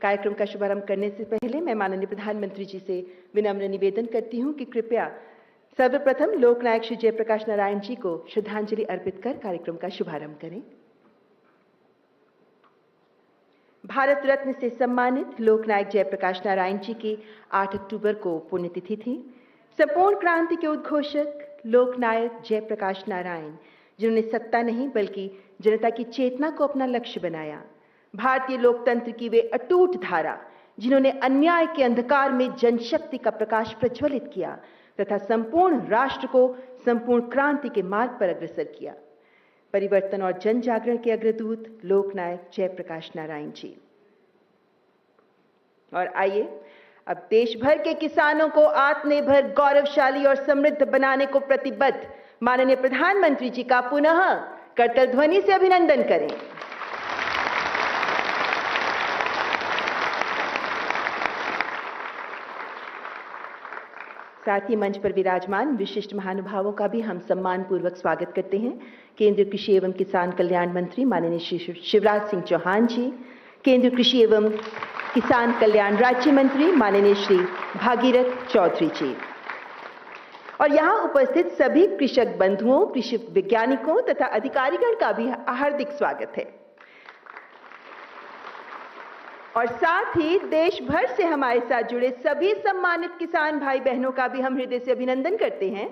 कार्यक्रम का शुभारंभ करने से पहले मैं माननीय प्रधानमंत्री जी से विनम्र निवेदन करती हूं कि कृपया सर्वप्रथम लोकनायक श्री जयप्रकाश नारायण जी को श्रद्धांजलि अर्पित कर कार्यक्रम का शुभारंभ करें। भारत रत्न से सम्मानित लोकनायक जयप्रकाश नारायण जी की 8 अक्टूबर को पुण्यतिथि थी। संपूर्ण क्रांति के उद्घोषक लोकनायक जयप्रकाश नारायण, जिन्होंने सत्ता नहीं बल्कि जनता की चेतना को अपना लक्ष्य बनाया। भारतीय लोकतंत्र की वे अटूट धारा, जिन्होंने अन्याय के अंधकार में जनशक्ति का प्रकाश प्रज्वलित किया तथा संपूर्ण राष्ट्र को संपूर्ण क्रांति के मार्ग पर अग्रसर किया। परिवर्तन और जन जागरण के अग्रदूत लोकनायक जयप्रकाश नारायण जी। और आइए अब देश भर के किसानों को आत्मनिर्भर, गौरवशाली और समृद्ध बनाने को प्रतिबद्ध माननीय प्रधानमंत्री जी का पुनः करतल ध्वनि से अभिनंदन करें। साथ ही मंच पर विराजमान विशिष्ट महानुभावों का भी हम सम्मान पूर्वक स्वागत करते हैं। केंद्रीय कृषि एवं किसान कल्याण मंत्री माननीय श्री शिवराज सिंह चौहान जी, केंद्रीय कृषि एवं किसान कल्याण राज्य मंत्री माननीय श्री भागीरथ चौधरी जी, और यहां उपस्थित सभी कृषक बंधुओं, कृषि वैज्ञानिकों तथा अधिकारीगण का भी हार्दिक स्वागत है। और साथ ही देश भर से हमारे साथ जुड़े सभी सम्मानित किसान भाई बहनों का भी हम हृदय से अभिनंदन करते हैं,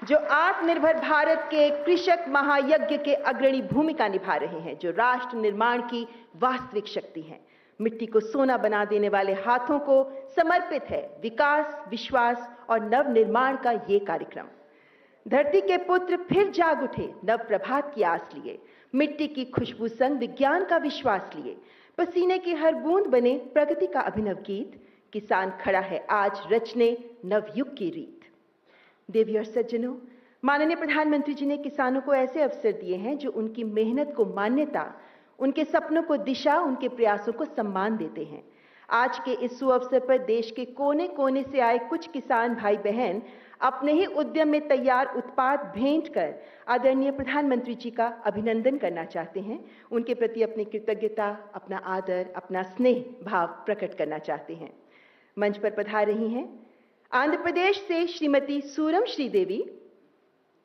जो आत्मनिर्भर भारत के कृषक महायज्ञ के अग्रणी भूमिका निभा रहे हैं, जो राष्ट्र निर्माण की वास्तविक शक्ति हैं। मिट्टी को सोना बना देने वाले हाथों को समर्पित है विकास, विश्वास और नव निर्माण का ये कार्यक्रम। धरती के पुत्र फिर जाग उठे, नव प्रभात की आस लिए, मिट्टी की खुशबू संग विज्ञान का विश्वास लिए, पसीने की हर बूंद बने प्रगति का अभिनव गीत। किसान खड़ा है आज रचने नवयुग की रीत। देवी और सज्जनों, माननीय प्रधानमंत्री जी ने किसानों को ऐसे अवसर दिए हैं जो उनकी मेहनत को मान्यता, उनके सपनों को दिशा, उनके प्रयासों को सम्मान देते हैं। आज के इस सुअवसर पर देश के कोने कोने से आए कुछ किसान भाई बहन अपने ही उद्यम में तैयार उत्पाद भेंट कर आदरणीय प्रधानमंत्री जी का अभिनंदन करना चाहते हैं। उनके प्रति अपनी कृतज्ञता, अपना आदर, अपना स्नेह भाव प्रकट करना चाहते हैं। मंच पर पधार रही हैं आंध्र प्रदेश से श्रीमती सूरम श्रीदेवी,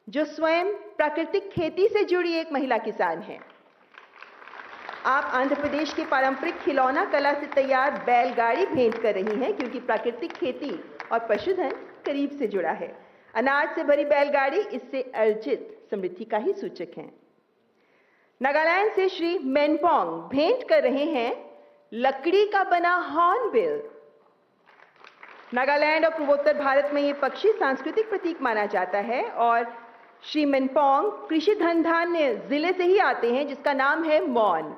जो स्वयं प्राकृतिक खेती से जुड़ी एक महिला किसान हैं। आप आंध्र प्रदेश के पारंपरिक खिलौना कला से तैयार बैलगाड़ी भेंट कर रही हैं, क्योंकि प्राकृतिक खेती और पशुधन करीब से जुड़ा है। अनाज से भरी बैलगाड़ी इससे अर्जित समृद्धि का ही सूचक है। नागालैंड से श्री मेनपोंग भेंट कर रहे हैं लकड़ी का बना हॉर्नबिल। नागालैंड और पूर्वोत्तर भारत में ये पक्षी सांस्कृतिक प्रतीक माना जाता है और श्री मेनपोंग कृषि धनधान्य जिले से ही आते हैं, जिसका नाम है मौन।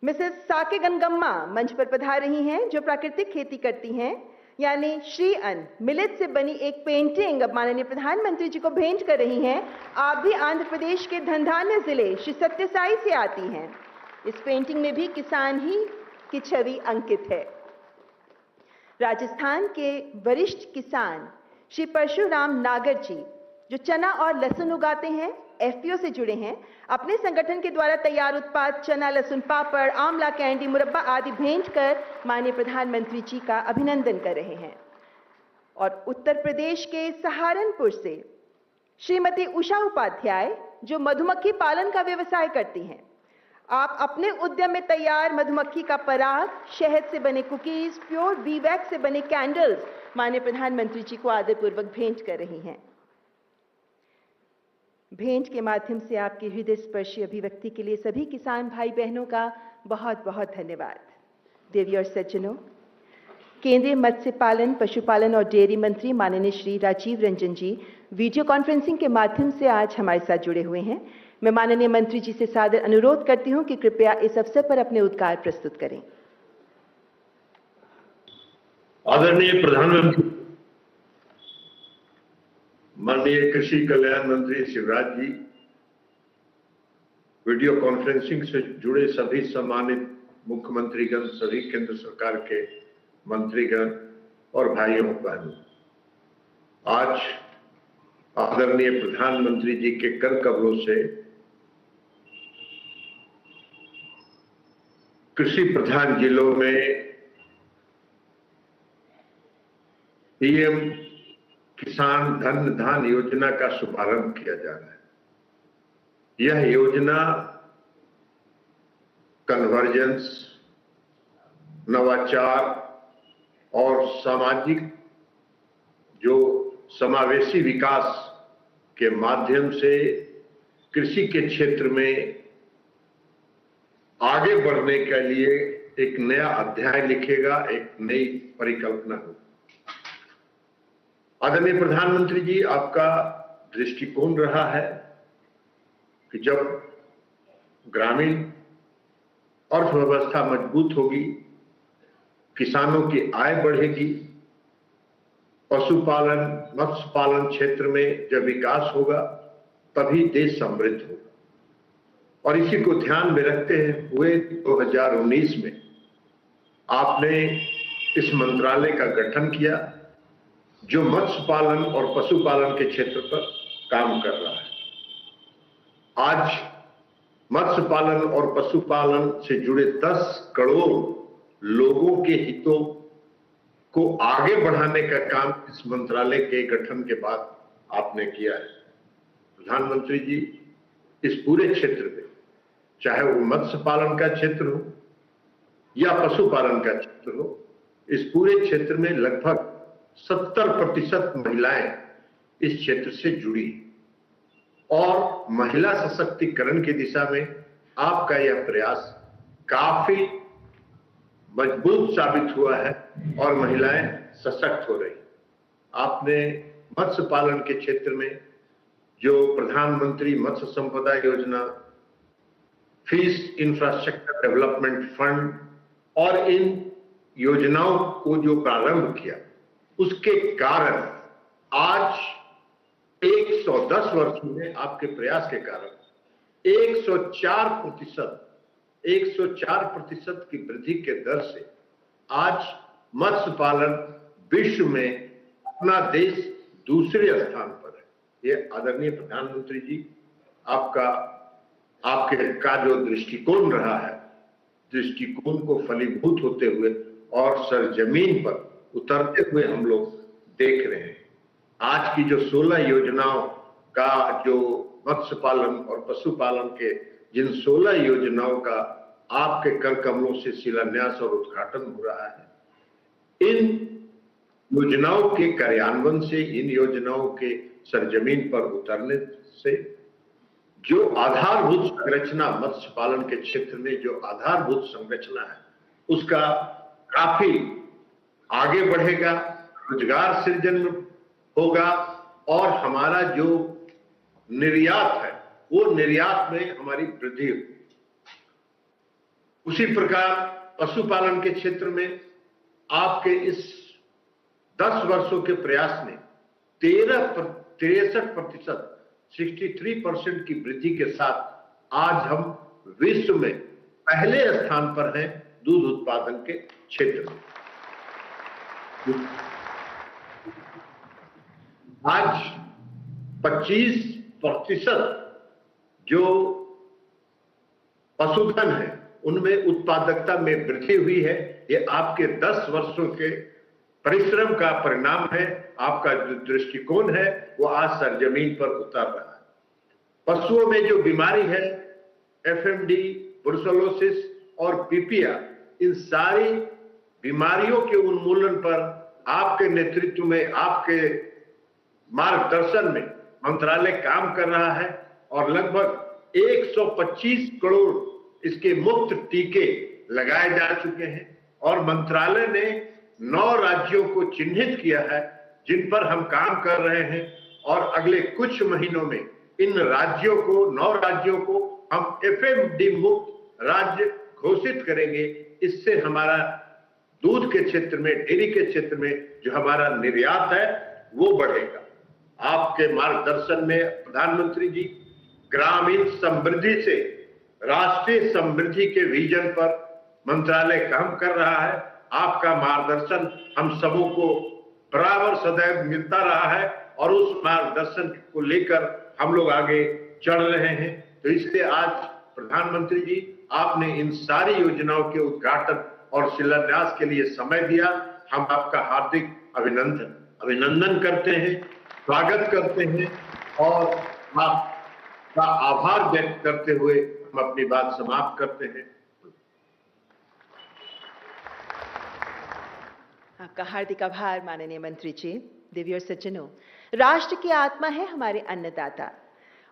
मिसेस साके गंगम्मा मंच पर पधार रही हैं, जो प्राकृतिक खेती करती हैं, यानी श्री अन्न मिलेट से बनी एक पेंटिंग अब माननीय प्रधानमंत्री जी को भेंट कर रही हैं। आप भी आंध्र प्रदेश के धनधान्य जिले श्री सत्यसाई से आती हैं। इस पेंटिंग में भी किसान ही की छवि अंकित है। राजस्थान के वरिष्ठ किसान श्री परशुराम नागर जी, जो चना और लहसुन उगाते हैं, एफपीओ से जुड़े हैं, अपने संगठन के द्वारा तैयार उत्पाद चना, लहसुन पापड़, आंवला कैंडी, मुरब्बा आदि भेंट कर माननीय प्रधानमंत्री जी का अभिनंदन कर रहे हैं। और उत्तर प्रदेश के सहारनपुर से श्रीमती उषा उपाध्याय, जो मधुमक्खी पालन का व्यवसाय करती हैं, आप अपने उद्यम में तैयार मधुमक्खी का पराग, शहद से बने कुकीज, प्योर बी वैक्स से बने कैंडल्स माननीय प्रधानमंत्री जी को आदरपूर्वक भेंट कर रही हैं। भेंट के माध्यम से आपकी हृदय स्पर्शी अभिव्यक्ति के लिए सभी किसान भाई बहनों का बहुत बहुत धन्यवाद। देवी और सज्जनों, केंद्रीय मत्स्य पालन, पशुपालन और डेयरी मंत्री माननीय श्री राजीव रंजन जी वीडियो कॉन्फ्रेंसिंग के माध्यम से आज हमारे साथ जुड़े हुए हैं। मैं माननीय मंत्री जी से सादर अनुरोध करती हूं कि कृपया इस अवसर पर अपने उद्गार प्रस्तुत करें। आदरणीय प्रधानमंत्री माननीय कृषि कल्याण मंत्री शिवराज जी, वीडियो कॉन्फ्रेंसिंग से जुड़े सभी सम्मानित मुख्यमंत्रीगण, सभी केंद्र सरकार के मंत्रीगण और भाइयों बहनों, आज आदरणीय प्रधानमंत्री जी के कर कमलों से कृषि प्रधान जिलों में पीएम किसान धन धान योजना का शुभारंभ किया जा रहा है। यह योजना कन्वर्जेंस, नवाचार और सामाजिक जो समावेशी विकास के माध्यम से कृषि के क्षेत्र में आगे बढ़ने के लिए एक नया अध्याय लिखेगा, एक नई परिकल्पना होगी। आदरणीय प्रधानमंत्री जी, आपका दृष्टिकोण रहा है कि जब ग्रामीण अर्थव्यवस्था मजबूत होगी, किसानों की आय बढ़ेगी, पशुपालन, मत्स्य पालन क्षेत्र में जब विकास होगा तभी देश समृद्ध होगा। और इसी को ध्यान में रखते हुए 2019 में आपने इस मंत्रालय का गठन किया जो मत्स्य पालन और पशुपालन के क्षेत्र पर काम कर रहा है। आज मत्स्य पालन और पशुपालन से जुड़े 10 करोड़ लोगों के हितों को आगे बढ़ाने का काम इस मंत्रालय के गठन के बाद आपने किया है। प्रधानमंत्री जी, इस पूरे क्षेत्र में, चाहे वो मत्स्य पालन का क्षेत्र हो या पशुपालन का क्षेत्र हो, इस पूरे क्षेत्र में लगभग 70% महिलाएं इस क्षेत्र से जुड़ी और महिला सशक्तिकरण की दिशा में आपका यह प्रयास काफी मजबूत साबित हुआ है और महिलाएं सशक्त हो रही। आपने मत्स्य पालन के क्षेत्र में जो प्रधानमंत्री मत्स्य संपदा योजना, फिश इंफ्रास्ट्रक्चर डेवलपमेंट फंड और इन योजनाओं को जो प्रारंभ किया, उसके कारण आज 110 वर्षों में आपके प्रयास के कारण 104% की वृद्धि के दर से आज मत्स्य पालन विश्व में अपना देश दूसरे स्थान पर है। ये आदरणीय प्रधानमंत्री जी, आपके का जो दृष्टिकोण रहा है, दृष्टिकोण को फलीभूत होते हुए और सरजमीन पर उतरते हुए हम लोग देख रहे हैं। आज की जो 16 योजनाओं का, जो मत्स्य पालन और पशुपालन के जिन 16 योजनाओं का आपके कर कमलों से शिलान्यास और उद्घाटन हो रहा है, इन योजनाओं के कार्यान्वयन से, इन योजनाओं के सरजमीन पर उतरने से जो आधारभूत संरचना मत्स्य पालन के क्षेत्र में जो आधारभूत संरचना है, उसका काफी आगे बढ़ेगा, रोजगार सृजन होगा और हमारा जो निर्यात है वो निर्यात में हमारी वृद्धि होगी। उसी प्रकार पशुपालन के क्षेत्र में आपके इस 10 वर्षों के प्रयास ने 63% की वृद्धि के साथ आज हम विश्व में पहले स्थान पर हैं दूध उत्पादन के क्षेत्र में। आज 25% जो पशुधन है उनमें उत्पादकता में वृद्धि हुई है। ये आपके 10 वर्षों के परिश्रम का परिणाम है। आपका जो दृष्टिकोण है वो आज सरजमीन पर उतर रहा है। पशुओं में जो बीमारी है, एफएमडी, ब्रुसेलोसिस और पीपिया, इन सारी बीमारियों के उन्मूलन पर आपके नेतृत्व में, आपके मार्गदर्शन में मंत्रालय काम कर रहा है और लगभग 125 करोड़ इसके मुफ्त टीके लगाए जा चुके हैं और मंत्रालय ने 9 राज्यों को चिन्हित किया है जिन पर हम काम कर रहे हैं और अगले कुछ महीनों में इन राज्यों को, 9 राज्यों को हम एफएमडी मुक्त राज्य घोषित करेंगे। इससे हमारा दूध के क्षेत्र में, डेयरी के क्षेत्र में जो हमारा निर्यात है वो बढ़ेगा। आपके मार्गदर्शन में प्रधानमंत्री जी ग्रामीण समृद्धि से राष्ट्रीय समृद्धि के विजन पर मंत्रालय काम कर रहा है। आपका मार्गदर्शन हम सबों को बराबर सदैव मिलता रहा है और उस मार्गदर्शन को लेकर हम लोग आगे चढ़ रहे हैं। तो इसलिए आज प्रधानमंत्री जी आपने इन सारी योजनाओं के उद्घाटन और शिलान्यास के लिए समय दिया। हम आपका हार्दिक अभिनंदन करते हैं, स्वागत करते हैं और आपका आभार व्यक्त करते हुए हम अपनी बात समाप्त करते हैं। आपका हार्दिक आभार माननीय मंत्री जी। देवी और सज्जनों, राष्ट्र की आत्मा है हमारे अन्नदाता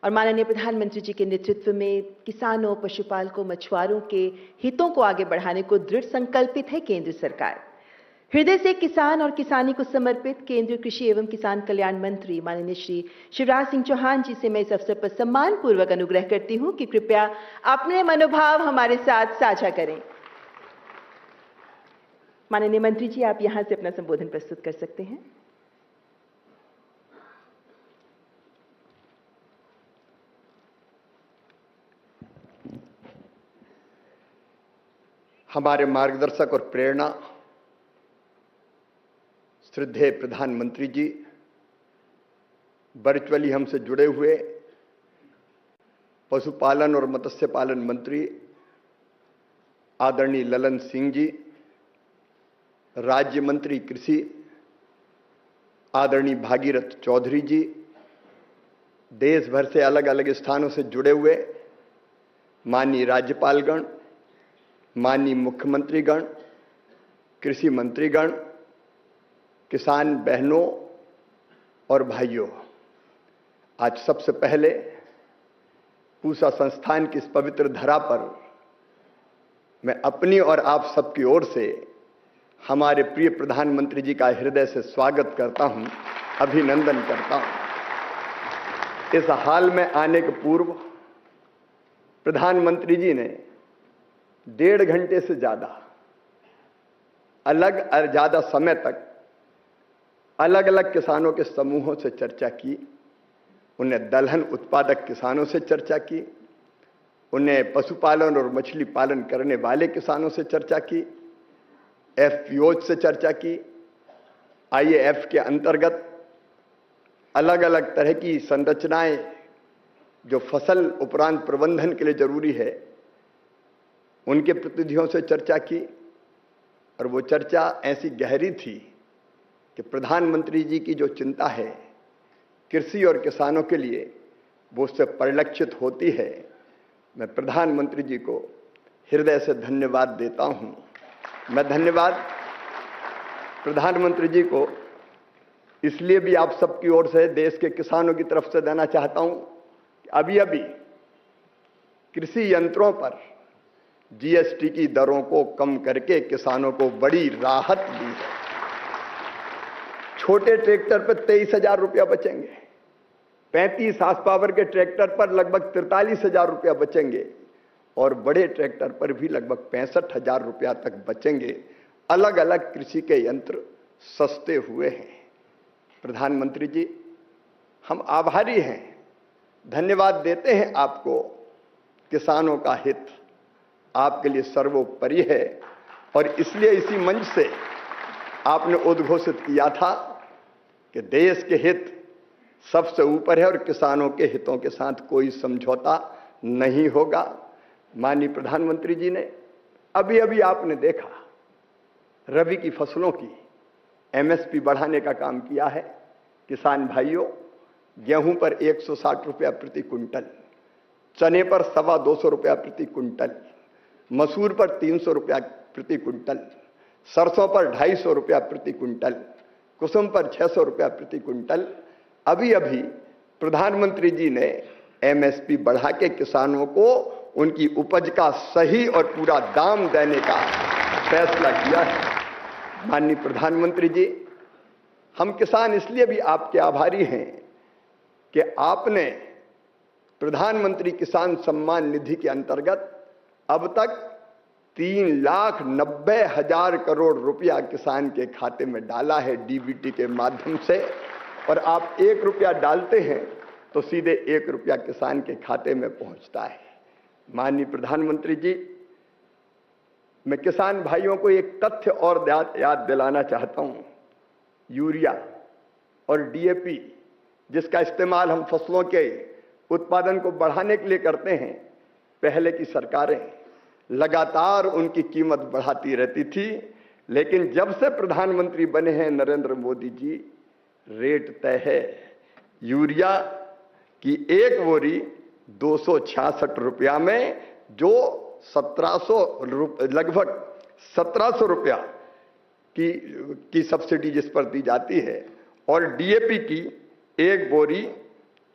और माननीय प्रधानमंत्री जी के नेतृत्व में किसानों, पशुपालकों, मछुआरों के हितों को आगे बढ़ाने को दृढ़ संकल्पित है केंद्र सरकार। हृदय से किसान और किसानी को समर्पित केंद्रीय कृषि एवं किसान कल्याण मंत्री माननीय श्री शिवराज सिंह चौहान जी से मैं इस अवसर पर सम्मान पूर्वक अनुग्रह करती हूं कि कृपया अपने मनोभाव हमारे साथ साझा करें। माननीय मंत्री जी, आप यहां से अपना संबोधन प्रस्तुत कर सकते हैं। हमारे मार्गदर्शक और प्रेरणा श्रद्धेय प्रधानमंत्री जी, वर्चुअली हमसे जुड़े हुए पशुपालन और मत्स्य पालन मंत्री आदरणीय ललन सिंह जी, राज्य मंत्री कृषि आदरणीय भागीरथ चौधरी जी, देश भर से अलग अलग स्थानों से जुड़े हुए माननीय राज्यपालगण, माननीय मुख्यमंत्रीगण, कृषि मंत्रीगण, किसान बहनों और भाइयों, आज सबसे पहले पूसा संस्थान की इस पवित्र धरा पर मैं अपनी और आप सबकी ओर से हमारे प्रिय प्रधानमंत्री जी का हृदय से स्वागत करता हूं, अभिनंदन करता हूं। इस हाल में आने के पूर्व प्रधानमंत्री जी ने 1.5 घंटे से ज्यादा समय तक अलग अलग किसानों के समूहों से चर्चा की, उन्हें दलहन उत्पादक किसानों से चर्चा की, उन्हें पशुपालन और मछली पालन करने वाले किसानों से चर्चा की, एफपीओ से चर्चा की, आईएएफ के अंतर्गत अलग अलग तरह की संरचनाएं जो फसल उपरांत प्रबंधन के लिए जरूरी है, उनके प्रतिनिधियों से चर्चा की। और वो चर्चा ऐसी गहरी थी कि प्रधानमंत्री जी की जो चिंता है कृषि और किसानों के लिए, वो उससे परिलक्षित होती है। मैं प्रधानमंत्री जी को हृदय से धन्यवाद देता हूं। मैं धन्यवाद प्रधानमंत्री जी को इसलिए भी आप सबकी ओर से, देश के किसानों की तरफ से देना चाहता हूं कि अभी कृषि यंत्रों पर जीएसटी की दरों को कम करके किसानों को बड़ी राहत दी है। छोटे ट्रैक्टर पर 23,000 रुपया बचेंगे, 35 हार्स पावर के ट्रैक्टर पर लगभग 43,000 रुपया बचेंगे और बड़े ट्रैक्टर पर भी लगभग 65,000 रुपया तक बचेंगे। अलग अलग कृषि के यंत्र सस्ते हुए हैं। प्रधानमंत्री जी, हम आभारी हैं, धन्यवाद देते हैं आपको। किसानों का हित आपके लिए सर्वोपरि है और इसलिए इसी मंच से आपने उद्घोषित किया था कि देश के हित सबसे ऊपर है और किसानों के हितों के साथ कोई समझौता नहीं होगा। माननीय प्रधानमंत्री जी ने अभी आपने देखा रबी की फसलों की एमएसपी बढ़ाने का काम किया है। किसान भाइयों, गेहूं पर 160 रुपया प्रति क्विंटल, चने पर 225 रुपया प्रति क्विंटल, मसूर पर 300 रुपया प्रति क्विंटल, सरसों पर 250 रुपया प्रति क्विंटल, कुसुम पर 600 रुपया प्रति क्विंटल। अभी प्रधानमंत्री जी ने एमएसपी बढ़ा के किसानों को उनकी उपज का सही और पूरा दाम देने का फैसला किया है। माननीय प्रधानमंत्री जी, हम किसान इसलिए भी आपके आभारी हैं कि आपने प्रधानमंत्री किसान सम्मान निधि के अंतर्गत अब तक 3,90,000 करोड़ रुपया किसान के खाते में डाला है डीबीटी के माध्यम से। और आप 1 रुपया डालते हैं तो सीधे 1 रुपया किसान के खाते में पहुंचता है। माननीय प्रधानमंत्री जी, मैं किसान भाइयों को एक तथ्य और याद दिलाना चाहता हूं। यूरिया और डीएपी जिसका इस्तेमाल हम फसलों के उत्पादन को बढ़ाने के लिए करते हैं, पहले की सरकारें लगातार उनकी कीमत बढ़ाती रहती थी। लेकिन जब से प्रधानमंत्री बने हैं नरेंद्र मोदी जी, रेट तय है। यूरिया की एक बोरी 266 रुपया में, जो 1700 लगभग 1700 रुपया की सब्सिडी जिस पर दी जाती है, और डीएपी की एक बोरी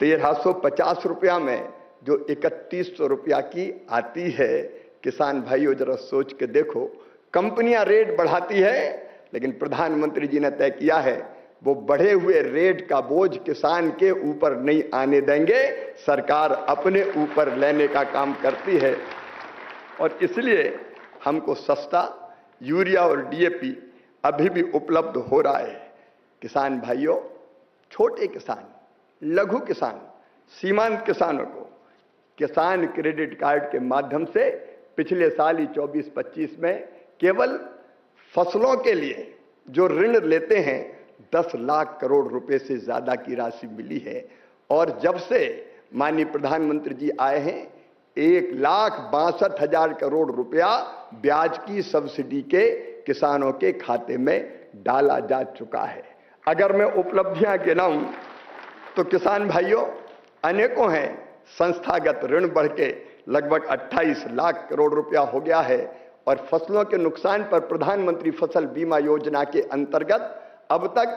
1350 रुपया में, जो 3100 रुपया की आती है। किसान भाइयों, जरा सोच के देखो, कंपनियां रेट बढ़ाती है, लेकिन प्रधानमंत्री जी ने तय किया है वो बढ़े हुए रेट का बोझ किसान के ऊपर नहीं आने देंगे। सरकार अपने ऊपर लेने का काम करती है, और इसलिए हमको सस्ता यूरिया और डीएपी अभी भी उपलब्ध हो रहा है। किसान भाइयों, छोटे किसान, लघु किसान, सीमांत किसानों को किसान क्रेडिट कार्ड के माध्यम से पिछले साल ही 24-25 में केवल फसलों के लिए जो ऋण लेते हैं 10 लाख करोड़ रुपए से ज्यादा की राशि मिली है। और जब से माननीय प्रधानमंत्री जी आए हैं, 1,62,000 करोड़ रुपया ब्याज की सब्सिडी के किसानों के खाते में डाला जा चुका है। अगर मैं उपलब्धियां गिनाऊं तो किसान भाइयों अनेकों हैं। संस्थागत ऋण बढ़ के लगभग 28 लाख करोड़ रुपया हो गया है, और फसलों के नुकसान पर प्रधानमंत्री फसल बीमा योजना के अंतर्गत अब तक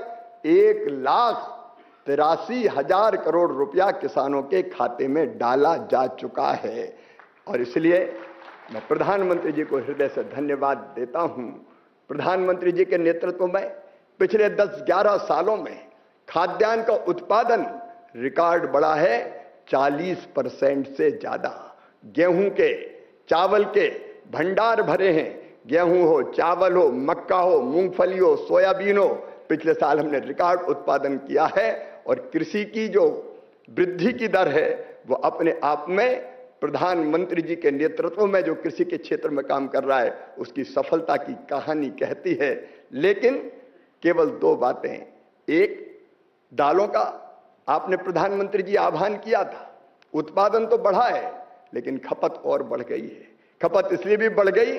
1,83,000 करोड़ रुपया किसानों के खाते में डाला जा चुका है। और इसलिए मैं प्रधानमंत्री जी को हृदय से धन्यवाद देता हूं। प्रधानमंत्री जी के नेतृत्व में पिछले 10-11 सालों में खाद्यान्न का उत्पादन रिकॉर्ड बढ़ा है 40% से ज्यादा। गेहूं के, चावल के भंडार भरे हैं। गेहूं हो, चावल हो, मक्का हो, मूंगफली हो, सोयाबीन हो, पिछले साल हमने रिकॉर्ड उत्पादन किया है। और कृषि की जो वृद्धि की दर है वो अपने आप में प्रधानमंत्री जी के नेतृत्व में जो कृषि के क्षेत्र में काम कर रहा है उसकी सफलता की कहानी कहती है। लेकिन केवल 2 बातें, एक, दालों का आपने प्रधानमंत्री जी आह्वान किया था, उत्पादन तो बढ़ा है लेकिन खपत और बढ़ गई है। खपत इसलिए भी बढ़ गई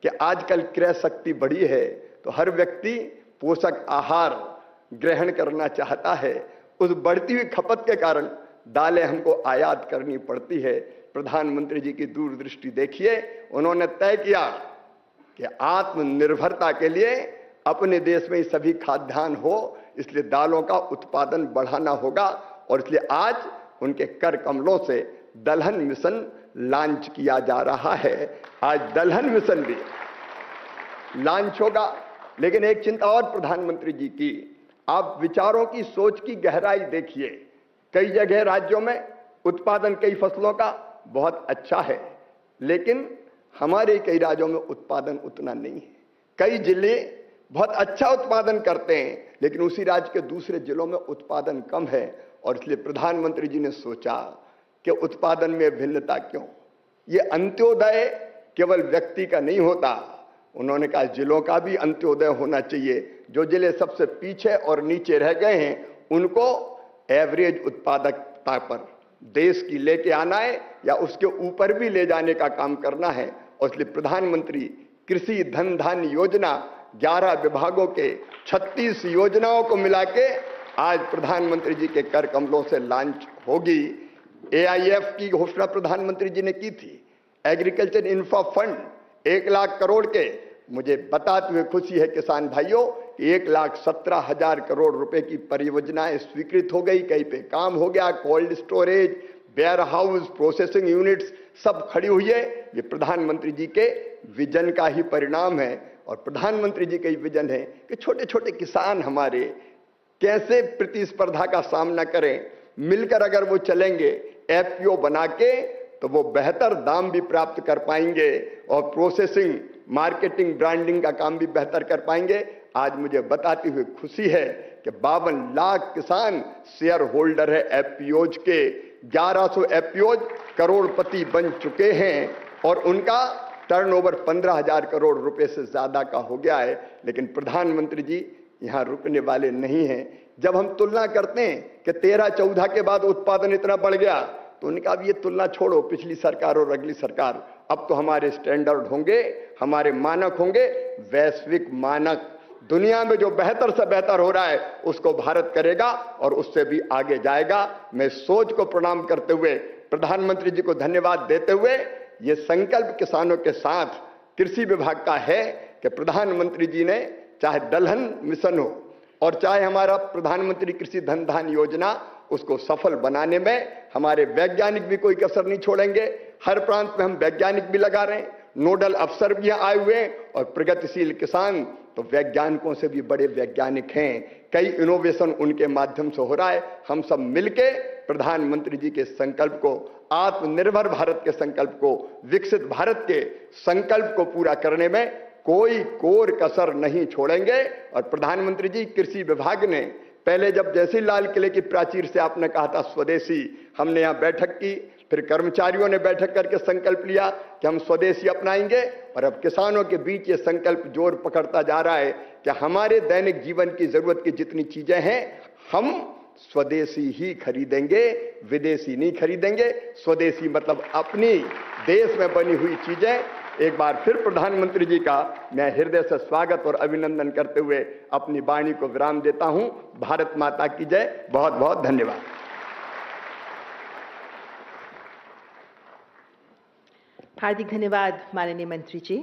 कि आजकल क्रय शक्ति बढ़ी है, तो हर व्यक्ति पोषक आहार ग्रहण करना चाहता है। उस बढ़ती हुई खपत के कारण दालें हमको आयात करनी पड़ती है। प्रधानमंत्री जी की दूरदृष्टि देखिए, उन्होंने तय किया कि आत्मनिर्भरता के लिए अपने देश में ही सभी खाद्यान्न हो, इसलिए दालों का उत्पादन बढ़ाना होगा। और इसलिए आज उनके कर कमलों से दलहन मिशन लॉन्च किया जा रहा है। आज दलहन मिशन भी लॉन्च होगा। लेकिन एक चिंता और प्रधानमंत्री जी की, आप विचारों की, सोच की गहराई देखिए। कई जगह राज्यों में उत्पादन कई फसलों का बहुत अच्छा है, लेकिन हमारे कई राज्यों में उत्पादन उतना नहीं है। कई जिले बहुत अच्छा उत्पादन करते हैं, लेकिन उसी राज्य के दूसरे जिलों में उत्पादन कम है। और इसलिए प्रधानमंत्री जी ने सोचा कि उत्पादन में भिन्नता क्यों, ये अंत्योदय केवल व्यक्ति का नहीं होता। उन्होंने कहा जिलों का भी अंत्योदय होना चाहिए। जो जिले सबसे पीछे और नीचे रह गए हैं उनको एवरेज उत्पादकता पर देश की लेके आना है या उसके ऊपर भी ले जाने का काम करना है। और इसलिए प्रधानमंत्री कृषि धन धान्य योजना 11 विभागों के 36 योजनाओं को मिला के आज प्रधानमंत्री जी के कर कमलों से लॉन्च होगी। AIF की घोषणा प्रधानमंत्री जी ने की थी। Agriculture infra fund 1 lakh crore के, मुझे बताते हुए खुशी है किसान भाइयों, 1,17,000 करोड़ रुपए की परियोजनाएं स्वीकृत हो गई, कहीं पे काम हो गया। Cold storage, warehouse, processing units सब खड़ी हुई है। ये प्रधानमंत्री जी के विजन का ही परिणाम है। और प्रधानमंत्री जी का ही विजन है कि छोटे छोटे किसान हमारे कैसे प्रतिस्पर्धा का सामना करें। मिलकर अगर वो चलेंगे FPO बना के, तो वो बेहतर दाम भी प्राप्त कर पाएंगे और प्रोसेसिंग, मार्केटिंग, ब्रांडिंग का काम भी बेहतर कर पाएंगे। आज मुझे बताते हुए खुशी है कि 52 लाख किसान शेयर होल्डर है FPOs के। 1100 FPOs करोड़पति बन चुके हैं और उनका टर्नओवर 15,000 करोड़ रुपए से ज्यादा का हो गया है। लेकिन प्रधानमंत्री जी यहां रुकने वाले नहीं हैं। जब हम तुलना करते हैं कि 13-14 के बाद उत्पादन इतना बढ़ गया, तो उन्होंने कहा अब ये तुलना छोड़ो पिछली सरकार और अगली सरकार, अब तो हमारे स्टैंडर्ड होंगे, हमारे मानक होंगे, वैश्विक मानक। दुनिया में जो बेहतर से बेहतर हो रहा है उसको भारत करेगा और उससे भी आगे जाएगा। मैं सोच को प्रणाम करते हुए, प्रधानमंत्री जी को धन्यवाद देते हुए, ये संकल्प किसानों के साथ कृषि विभाग का है कि प्रधानमंत्री जी ने चाहे दलहन मिशन हो और चाहे हमारा प्रधानमंत्री कृषि धन धान योजना, उसको सफल बनाने में हमारे वैज्ञानिक भी कोई कसर नहीं छोड़ेंगे। हर प्रांत में हम वैज्ञानिक भी लगा रहे हैं, नोडल अफसर भी आए हुए हैं और प्रगतिशील किसान तो वैज्ञानिकों से भी बड़े वैज्ञानिक हैं। कई इनोवेशन उनके माध्यम से हो रहा है। हम सब मिलके प्रधानमंत्री जी के संकल्प को, आत्मनिर्भर भारत के संकल्प को, विकसित भारत के संकल्प को पूरा करने में कोई कोर कसर नहीं छोड़ेंगे। और प्रधानमंत्री जी कृषि विभाग ने पहले जब जैसे लाल किले की प्राचीर से आपने कहा था स्वदेशी, हमने यहां बैठक की, फिर कर्मचारियों ने बैठक करके संकल्प लिया कि हम स्वदेशी अपनाएंगे और अब किसानों के बीच ये संकल्प जोर पकड़ता जा रहा है कि हमारे दैनिक जीवन की जरूरत की जितनी चीजें हैं हम स्वदेशी ही खरीदेंगे, विदेशी नहीं खरीदेंगे। स्वदेशी मतलब अपनी देश में बनी हुई चीजें। एक बार फिर प्रधानमंत्री जी का मैं हृदय से स्वागत और अभिनंदन करते हुए अपनी वाणी को विराम देता हूं। भारत माता की जय। बहुत बहुत धन्यवाद। हार्दिक धन्यवाद माननीय मंत्री जी।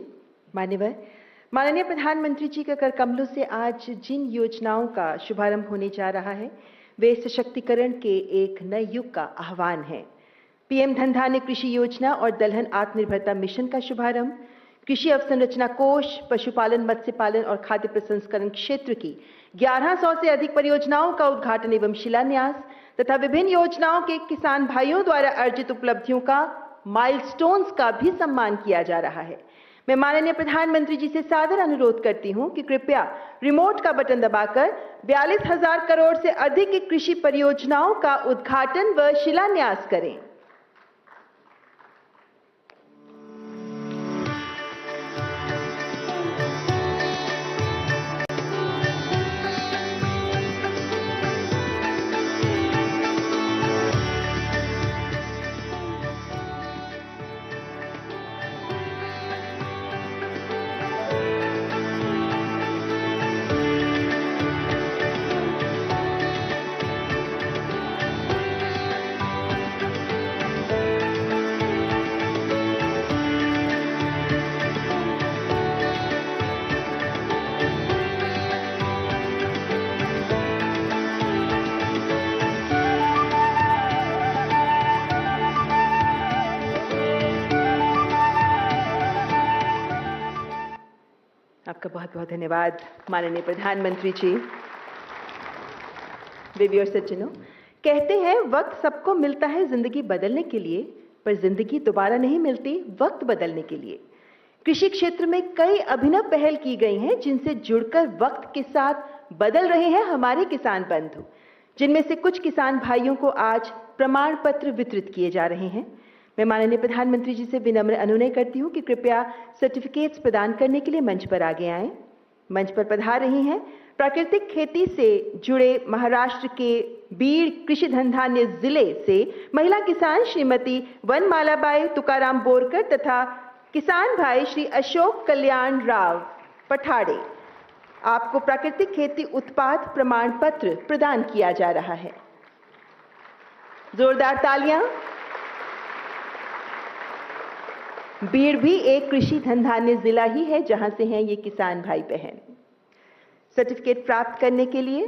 माननीय प्रधानमंत्री जी के कर कमलों से आज जिन योजनाओं का शुभारंभ होने जा रहा है वे सशक्तिकरण के एक नए युग का आह्वान है। पीएम धन धान्य कृषि योजना और दलहन आत्मनिर्भरता मिशन का शुभारंभ, कृषि अवसंरचना कोष, पशुपालन, मत्स्य पालन और खाद्य प्रसंस्करण क्षेत्र की 1100 से अधिक परियोजनाओं का उद्घाटन एवं शिलान्यास तथा विभिन्न योजनाओं के किसान भाइयों द्वारा अर्जित उपलब्धियों का माइलस्टोन्स का भी सम्मान किया जा रहा है। मैं माननीय प्रधानमंत्री जी से सादर अनुरोध करती हूं कि कृपया रिमोट का बटन दबाकर 42,000 करोड़ से अधिक की कृषि परियोजनाओं का उद्घाटन व शिलान्यास करें। आपका बहुत बहुत धन्यवाद माननीय प्रधानमंत्री जी। देवी और सज्जनों, कहते हैं वक्त सबको मिलता है जिंदगी बदलने के लिए, पर जिंदगी दोबारा नहीं मिलती वक्त बदलने के लिए। कृषि क्षेत्र में कई अभिनव पहल की गई हैं जिनसे जुड़कर वक्त के साथ बदल रहे हैं हमारे किसान बंधु, जिनमें से कुछ किसान भाइयों को आज प्रमाण पत्र वितरित किए जा रहे हैं। मैं माननीय प्रधानमंत्री जी से विनम्र अनुनय करती हूं कि कृपया सर्टिफिकेट्स प्रदान करने के लिए मंच पर आगे आएं। मंच पर पधार रही हैं प्राकृतिक खेती से जुड़े महाराष्ट्र के बीड़ कृषि धन धान्य जिले से महिला किसान श्रीमती वनमालाबाई तुकाराम बोरकर तथा किसान भाई श्री अशोक कल्याण राव पठाड़े। आपको प्राकृतिक खेती उत्पाद प्रमाण पत्र प्रदान किया जा रहा है। जोरदार तालियां। बीड़ भी एक कृषि धन धान्य जिला ही है जहां से हैं ये किसान भाई बहन। सर्टिफिकेट प्राप्त करने के लिए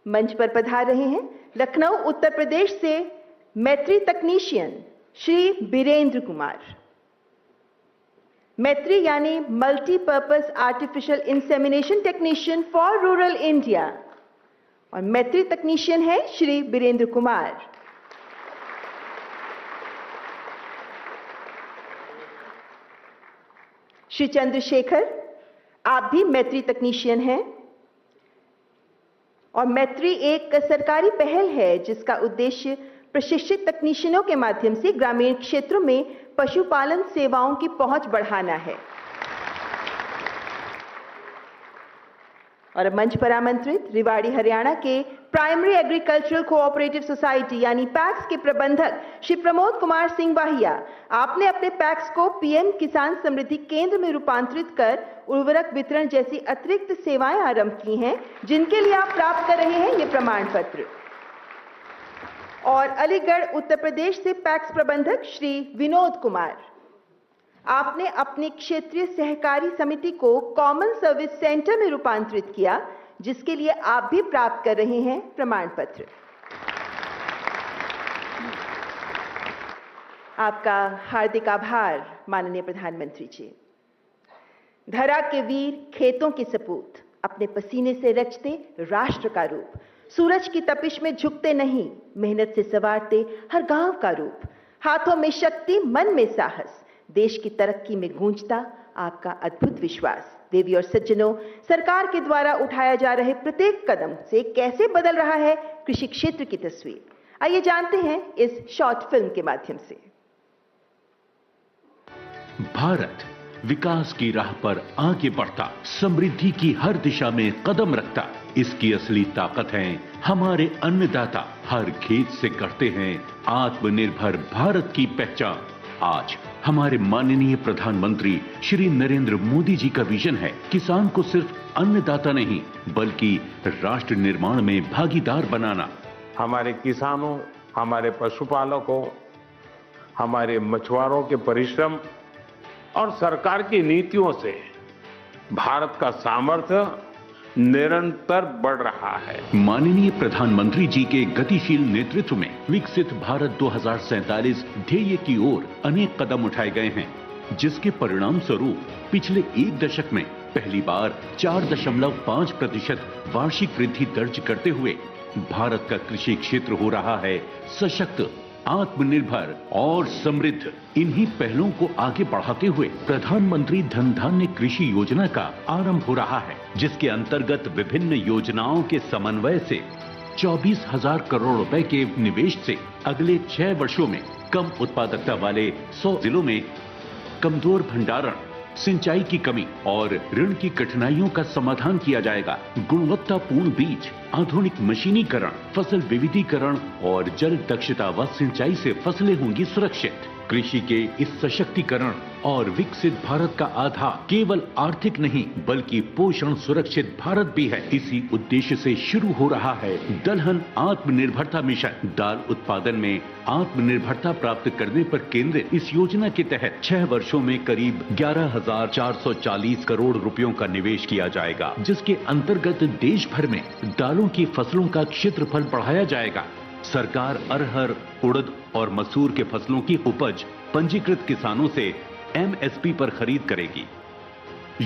मंच पर पधार रहे हैं लखनऊ उत्तर प्रदेश से मैत्री तकनीशियन श्री बीरेंद्र कुमार। मैत्री यानी multipurpose artificial insemination technician for rural India और मैत्री तकनीशियन है श्री बीरेंद्र कुमार। श्री चंद्रशेखर, आप भी मैत्री तकनीशियन हैं और मैत्री एक सरकारी पहल है जिसका उद्देश्य प्रशिक्षित तकनीशियनों के माध्यम से ग्रामीण क्षेत्रों में पशुपालन सेवाओं की पहुंच बढ़ाना है। और अब मंच पर आमंत्रित रेवाड़ी हरियाणा के प्राइमरी एग्रीकल्चरल कोऑपरेटिव सोसाइटी यानी पैक्स के प्रबंधक श्री प्रमोद कुमार सिंह बाहिया, आपने अपने पैक्स को पीएम किसान समृद्धि केंद्र में रूपांतरित कर उर्वरक वितरण जैसी अतिरिक्त सेवाएं आरंभ की हैं, जिनके लिए आप प्राप्त कर रहे हैं ये प्रमाण पत्र। और अलीगढ़ उत्तर प्रदेश से पैक्स प्रबंधक श्री विनोद कुमार, आपने अपनी क्षेत्रीय सहकारी समिति को कॉमन सर्विस सेंटर में रूपांतरित किया, जिसके लिए आप भी प्राप्त कर रहे हैं प्रमाण पत्र। आपका हार्दिक आभार माननीय प्रधानमंत्री जी। धरा के वीर, खेतों के सपूत, अपने पसीने से रचते राष्ट्र का रूप, सूरज की तपिश में झुकते नहीं, मेहनत से संवारते हर गांव का रूप, हाथों में शक्ति, मन में साहस, देश की तरक्की में गूंजता आपका अद्भुत विश्वास। देवी और सज्जनों, सरकार के द्वारा उठाया जा रहे प्रत्येक कदम से कैसे बदल रहा है कृषि क्षेत्र की तस्वीर, आइए जानते हैं इस शॉर्ट फिल्म के माध्यम से। भारत विकास की राह पर आगे बढ़ता, समृद्धि की हर दिशा में कदम रखता, इसकी असली ताकत है हमारे अन्नदाता। हर खेत से करते हैं आत्मनिर्भर भारत की पहचान। आज हमारे माननीय प्रधानमंत्री श्री नरेंद्र मोदी जी का विजन है किसान को सिर्फ अन्नदाता नहीं बल्कि राष्ट्र निर्माण में भागीदार बनाना। हमारे किसानों, हमारे पशुपालकों, हमारे मछुआरों के परिश्रम और सरकार की नीतियों से भारत का सामर्थ्य निरंतर बढ़ रहा है। माननीय प्रधानमंत्री जी के गतिशील नेतृत्व में विकसित भारत 2047 ध्येय की ओर अनेक कदम उठाए गए हैं, जिसके परिणाम स्वरूप पिछले एक दशक में पहली बार 4.5% वार्षिक वृद्धि दर्ज करते हुए भारत का कृषि क्षेत्र हो रहा है सशक्त, आत्मनिर्भर और समृद्ध। इन्हीं पहलों को आगे बढ़ाते हुए प्रधानमंत्री धन धान्य कृषि योजना का आरंभ हो रहा है, जिसके अंतर्गत विभिन्न योजनाओं के समन्वय से 24,000 करोड़ रुपए के निवेश से अगले 6 वर्षों में कम उत्पादकता वाले 100 जिलों में कमजोर भंडारण, सिंचाई की कमी और ऋण की कठिनाइयों का समाधान किया जाएगा। गुणवत्तापूर्ण बीज, आधुनिक मशीनीकरण, फसल विविधीकरण और जल दक्षता व सिंचाई से फसलें होंगी सुरक्षित। कृषि के इस सशक्तिकरण और विकसित भारत का आधार केवल आर्थिक नहीं बल्कि पोषण सुरक्षित भारत भी है। इसी उद्देश्य से शुरू हो रहा है दलहन आत्मनिर्भरता मिशन। दाल उत्पादन में आत्मनिर्भरता प्राप्त करने पर केंद्रित इस योजना के तहत 6 वर्षों में करीब 11,440 करोड़ रुपयों का निवेश किया जाएगा, जिसके अंतर्गत देश भर में दालों की फसलों का क्षेत्रफल बढ़ाया जाएगा। सरकार अरहर, उड़द और मसूर के फसलों की उपज पंजीकृत किसानों से एमएसपी पर खरीद करेगी।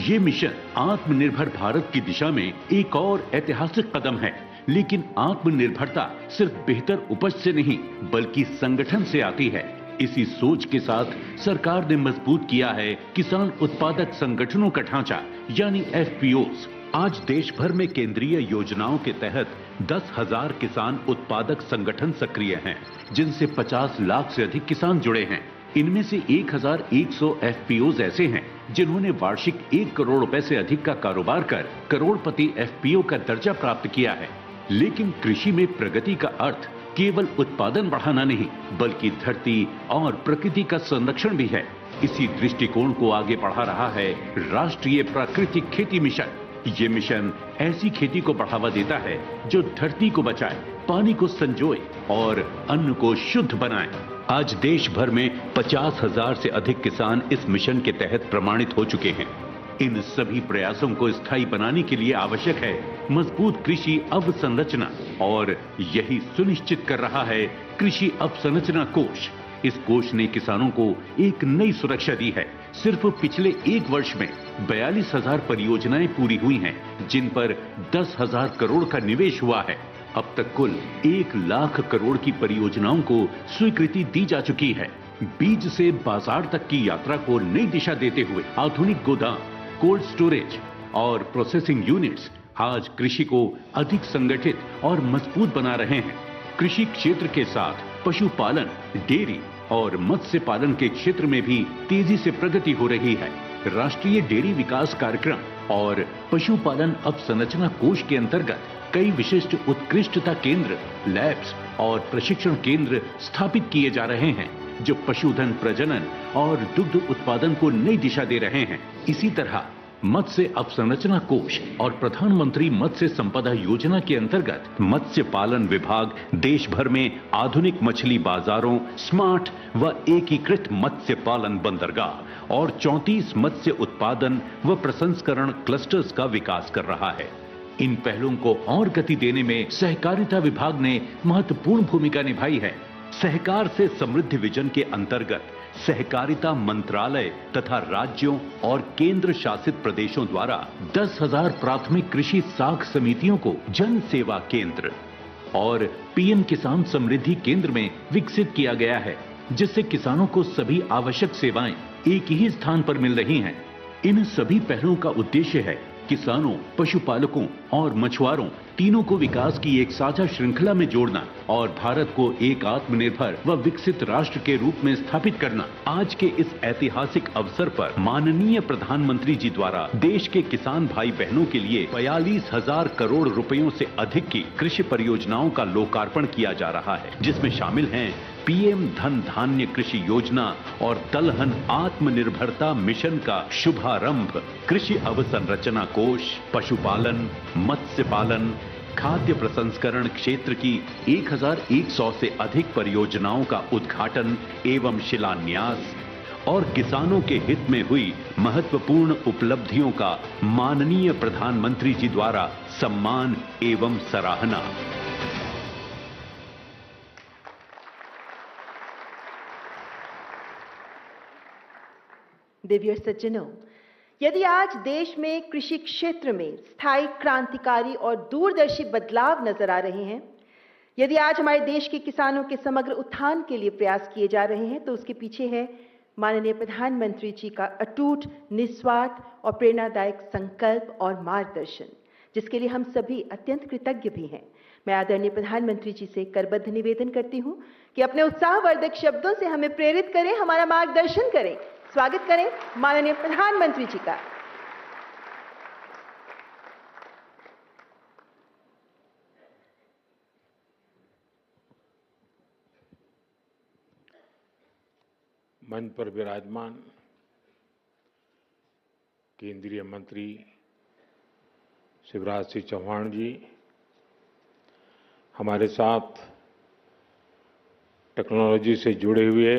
ये मिशन आत्मनिर्भर भारत की दिशा में एक और ऐतिहासिक कदम है। लेकिन आत्मनिर्भरता सिर्फ बेहतर उपज से नहीं बल्कि संगठन से आती है। इसी सोच के साथ सरकार ने मजबूत किया है किसान उत्पादक संगठनों का ढांचा यानी एफपीओस। आज देश भर में केंद्रीय योजनाओं के तहत 10,000 किसान उत्पादक संगठन सक्रिय हैं, जिनसे 50 लाख से अधिक किसान जुड़े हैं। इनमें से 1,100 एफपीओज ऐसे हैं जिन्होंने वार्षिक 1 करोड़ रुपए से अधिक का कारोबार कर करोड़पति एफपीओ का दर्जा प्राप्त किया है। लेकिन कृषि में प्रगति का अर्थ केवल उत्पादन बढ़ाना नहीं बल्कि धरती और प्रकृति का संरक्षण भी है। इसी दृष्टिकोण को आगे बढ़ा रहा है राष्ट्रीय प्राकृतिक खेती मिशन। ये मिशन ऐसी खेती को बढ़ावा देता है जो धरती को बचाए, पानी को संजोए और अन्न को शुद्ध बनाए। आज देश भर में 50,000 से अधिक किसान इस मिशन के तहत प्रमाणित हो चुके हैं। इन सभी प्रयासों को स्थायी बनाने के लिए आवश्यक है मजबूत कृषि अवसंरचना और यही सुनिश्चित कर रहा है कृषि अवसंरचना कोष। इस कोष ने किसानों को एक नई सुरक्षा दी है। सिर्फ पिछले 1 वर्ष में 42,000 परियोजनाएं पूरी हुई हैं, जिन पर 10,000 करोड़ का निवेश हुआ है। अब तक कुल 1 लाख करोड़ की परियोजनाओं को स्वीकृति दी जा चुकी है। बीज से बाजार तक की यात्रा को नई दिशा देते हुए आधुनिक गोदाम, कोल्ड स्टोरेज और प्रोसेसिंग यूनिट्स आज कृषि को अधिक संगठित और मजबूत बना रहे हैं। कृषि क्षेत्र के साथ पशुपालन, डेयरी और मत्स्य पालन के क्षेत्र में भी तेजी से प्रगति हो रही है। राष्ट्रीय डेयरी विकास कार्यक्रम और पशुपालन अवसंरचना कोष के अंतर्गत कई विशिष्ट उत्कृष्टता केंद्र, लैब्स और प्रशिक्षण केंद्र स्थापित किए जा रहे हैं, जो पशुधन प्रजनन और दुग्ध उत्पादन को नई दिशा दे रहे हैं। इसी तरह मत्स्य अवसंरचना कोष और प्रधानमंत्री मत्स्य संपदा योजना के अंतर्गत मत्स्य पालन विभाग देश भर में आधुनिक मछली बाजारों, स्मार्ट व एकीकृत मत्स्य पालन बंदरगाह और 34 मत्स्य उत्पादन व प्रसंस्करण क्लस्टर्स का विकास कर रहा है। इन पहलों को और गति देने में सहकारिता विभाग ने महत्वपूर्ण भूमिका निभाई है। सहकार से समृद्धि विजन के अंतर्गत सहकारिता मंत्रालय तथा राज्यों और केंद्र शासित प्रदेशों द्वारा 10,000 प्राथमिक कृषि साख समितियों को जन सेवा केंद्र और पीएम किसान समृद्धि केंद्र में विकसित किया गया है, जिससे किसानों को सभी आवश्यक सेवाएं एक ही स्थान पर मिल रही हैं। इन सभी पहलों का उद्देश्य है किसानों, पशुपालकों और मछुआरों तीनों को विकास की एक साझा श्रृंखला में जोड़ना और भारत को एक आत्मनिर्भर व विकसित राष्ट्र के रूप में स्थापित करना। आज के इस ऐतिहासिक अवसर पर माननीय प्रधानमंत्री जी द्वारा देश के किसान भाई बहनों के लिए 42,000 करोड़ रुपयों से अधिक की कृषि परियोजनाओं का लोकार्पण किया जा रहा है, जिसमें शामिल हैं पीएम धन धान्य कृषि योजना और दलहन आत्मनिर्भरता मिशन का शुभारंभ, कृषि अवसंरचना कोष, पशुपालन, मत्स्य पालन, खाद्य प्रसंस्करण क्षेत्र की 1,100 से अधिक परियोजनाओं का उद्घाटन एवं शिलान्यास और किसानों के हित में हुई महत्वपूर्ण उपलब्धियों का माननीय प्रधानमंत्री जी द्वारा सम्मान एवं सराहना। दिव्य और सज्जनों, यदि आज देश में कृषि क्षेत्र में स्थायी, क्रांतिकारी और दूरदर्शी बदलाव नजर आ रहे हैं, यदि आज हमारे देश के किसानों के समग्र उत्थान के लिए प्रयास किए जा रहे हैं, तो उसके पीछे है माननीय प्रधानमंत्री जी का अटूट, निस्वार्थ और प्रेरणादायक संकल्प और मार्गदर्शन, जिसके लिए हम सभी अत्यंत कृतज्ञ भी हैं। मैं आदरणीय प्रधानमंत्री जी से करबद्ध निवेदन करती हूं कि अपने उत्साहवर्धक शब्दों से हमें प्रेरित करें, हमारा मार्गदर्शन करें। स्वागत करें माननीय प्रधानमंत्री जी का। मंच पर विराजमान केंद्रीय मंत्री शिवराज सिंह चौहान जी, हमारे साथ टेक्नोलॉजी से जुड़े हुए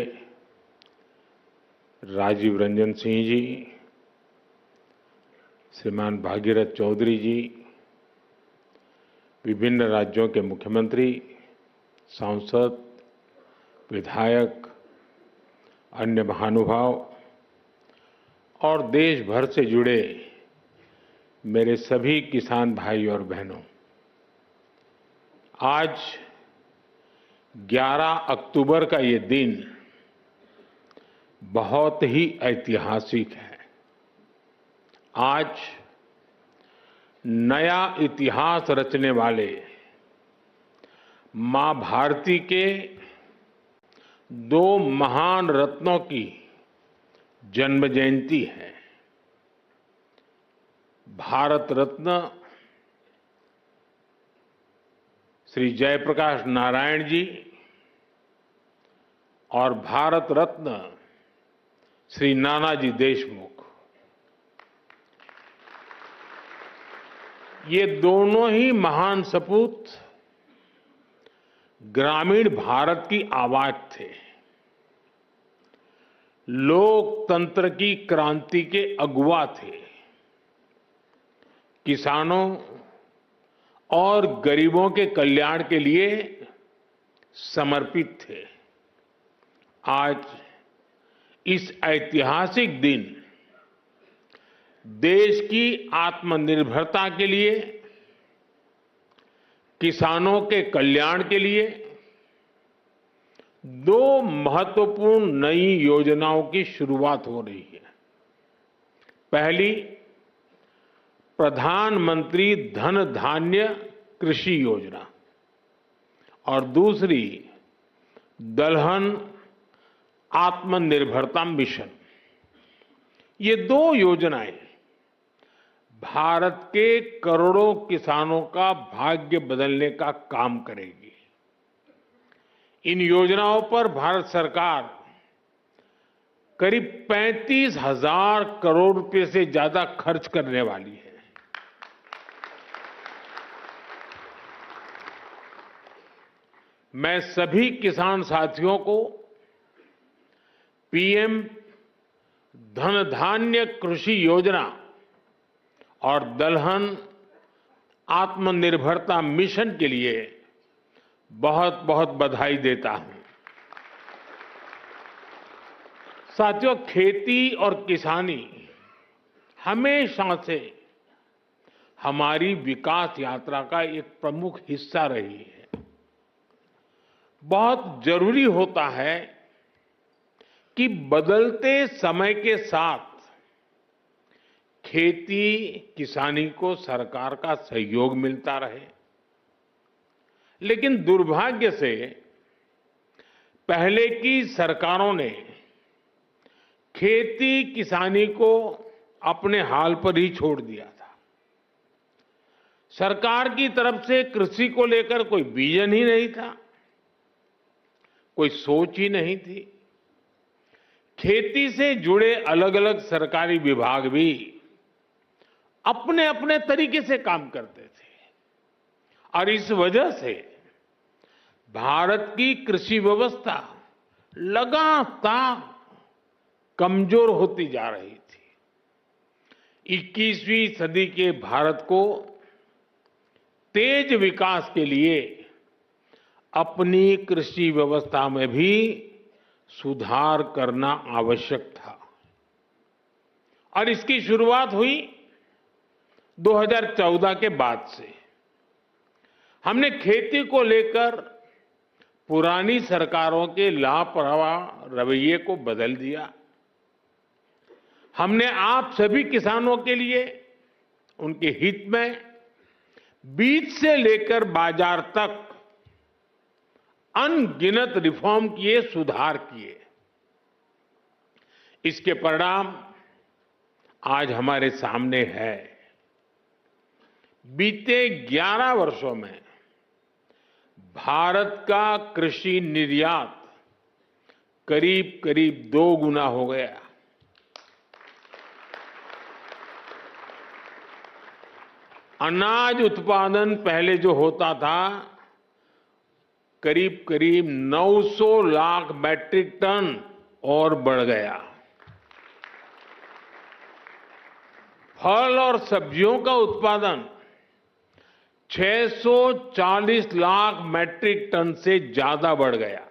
राजीव रंजन सिंह जी, श्रीमान भागीरथ चौधरी जी, विभिन्न राज्यों के मुख्यमंत्री, सांसद, विधायक, अन्य महानुभाव और देश भर से जुड़े मेरे सभी किसान भाई और बहनों, आज 11 अक्टूबर का ये दिन बहुत ही ऐतिहासिक है। आज नया इतिहास रचने वाले मां भारती के 2 महान रत्नों की जन्म जयंती है। भारत रत्न श्री जयप्रकाश नारायण जी और भारत रत्न श्री नानाजी देशमुख, ये दोनों ही महान सपूत ग्रामीण भारत की आवाज थे, लोकतंत्र की क्रांति के अगुवा थे, किसानों और गरीबों के कल्याण के लिए समर्पित थे। आज इस ऐतिहासिक दिन देश की आत्मनिर्भरता के लिए, किसानों के कल्याण के लिए 2 महत्वपूर्ण नई योजनाओं की शुरुआत हो रही है। पहली, प्रधानमंत्री धन धान्य कृषि योजना और दूसरी दलहन आत्मनिर्भरता मिशन। ये 2 योजनाएं भारत के करोड़ों किसानों का भाग्य बदलने का काम करेगी। इन योजनाओं पर भारत सरकार करीब 35,000 करोड़ रुपए से ज्यादा खर्च करने वाली है। मैं सभी किसान साथियों को पीएम धन धान्य कृषि योजना और दलहन आत्मनिर्भरता मिशन के लिए बहुत बहुत बधाई देता हूं। साथियों, खेती और किसानी हमेशा से हमारी विकास यात्रा का एक प्रमुख हिस्सा रही है। बहुत जरूरी होता है कि बदलते समय के साथ खेती किसानी को सरकार का सहयोग मिलता रहे, लेकिन दुर्भाग्य से पहले की सरकारों ने खेती किसानी को अपने हाल पर ही छोड़ दिया था। सरकार की तरफ से कृषि को लेकर कोई विजन ही नहीं था, कोई सोच ही नहीं थी। खेती से जुड़े अलग अलग सरकारी विभाग भी अपने अपने तरीके से काम करते थे और इस वजह से भारत की कृषि व्यवस्था लगातार कमजोर होती जा रही थी। 21वीं सदी के भारत को तेज विकास के लिए अपनी कृषि व्यवस्था में भी सुधार करना आवश्यक था और इसकी शुरुआत हुई 2014 के बाद से। हमने खेती को लेकर पुरानी सरकारों के लापरवाह रवैये को बदल दिया। हमने आप सभी किसानों के लिए उनके हित में बीज से लेकर बाजार तक अनगिनत रिफॉर्म किए, सुधार किए। इसके परिणाम आज हमारे सामने है। बीते 11 वर्षों में भारत का कृषि निर्यात करीब करीब 2 गुना हो गया। अनाज उत्पादन पहले जो होता था करीब करीब 900 लाख मैट्रिक टन और बढ़ गया। फल और सब्जियों का उत्पादन 640 लाख मैट्रिक टन से ज्यादा बढ़ गया।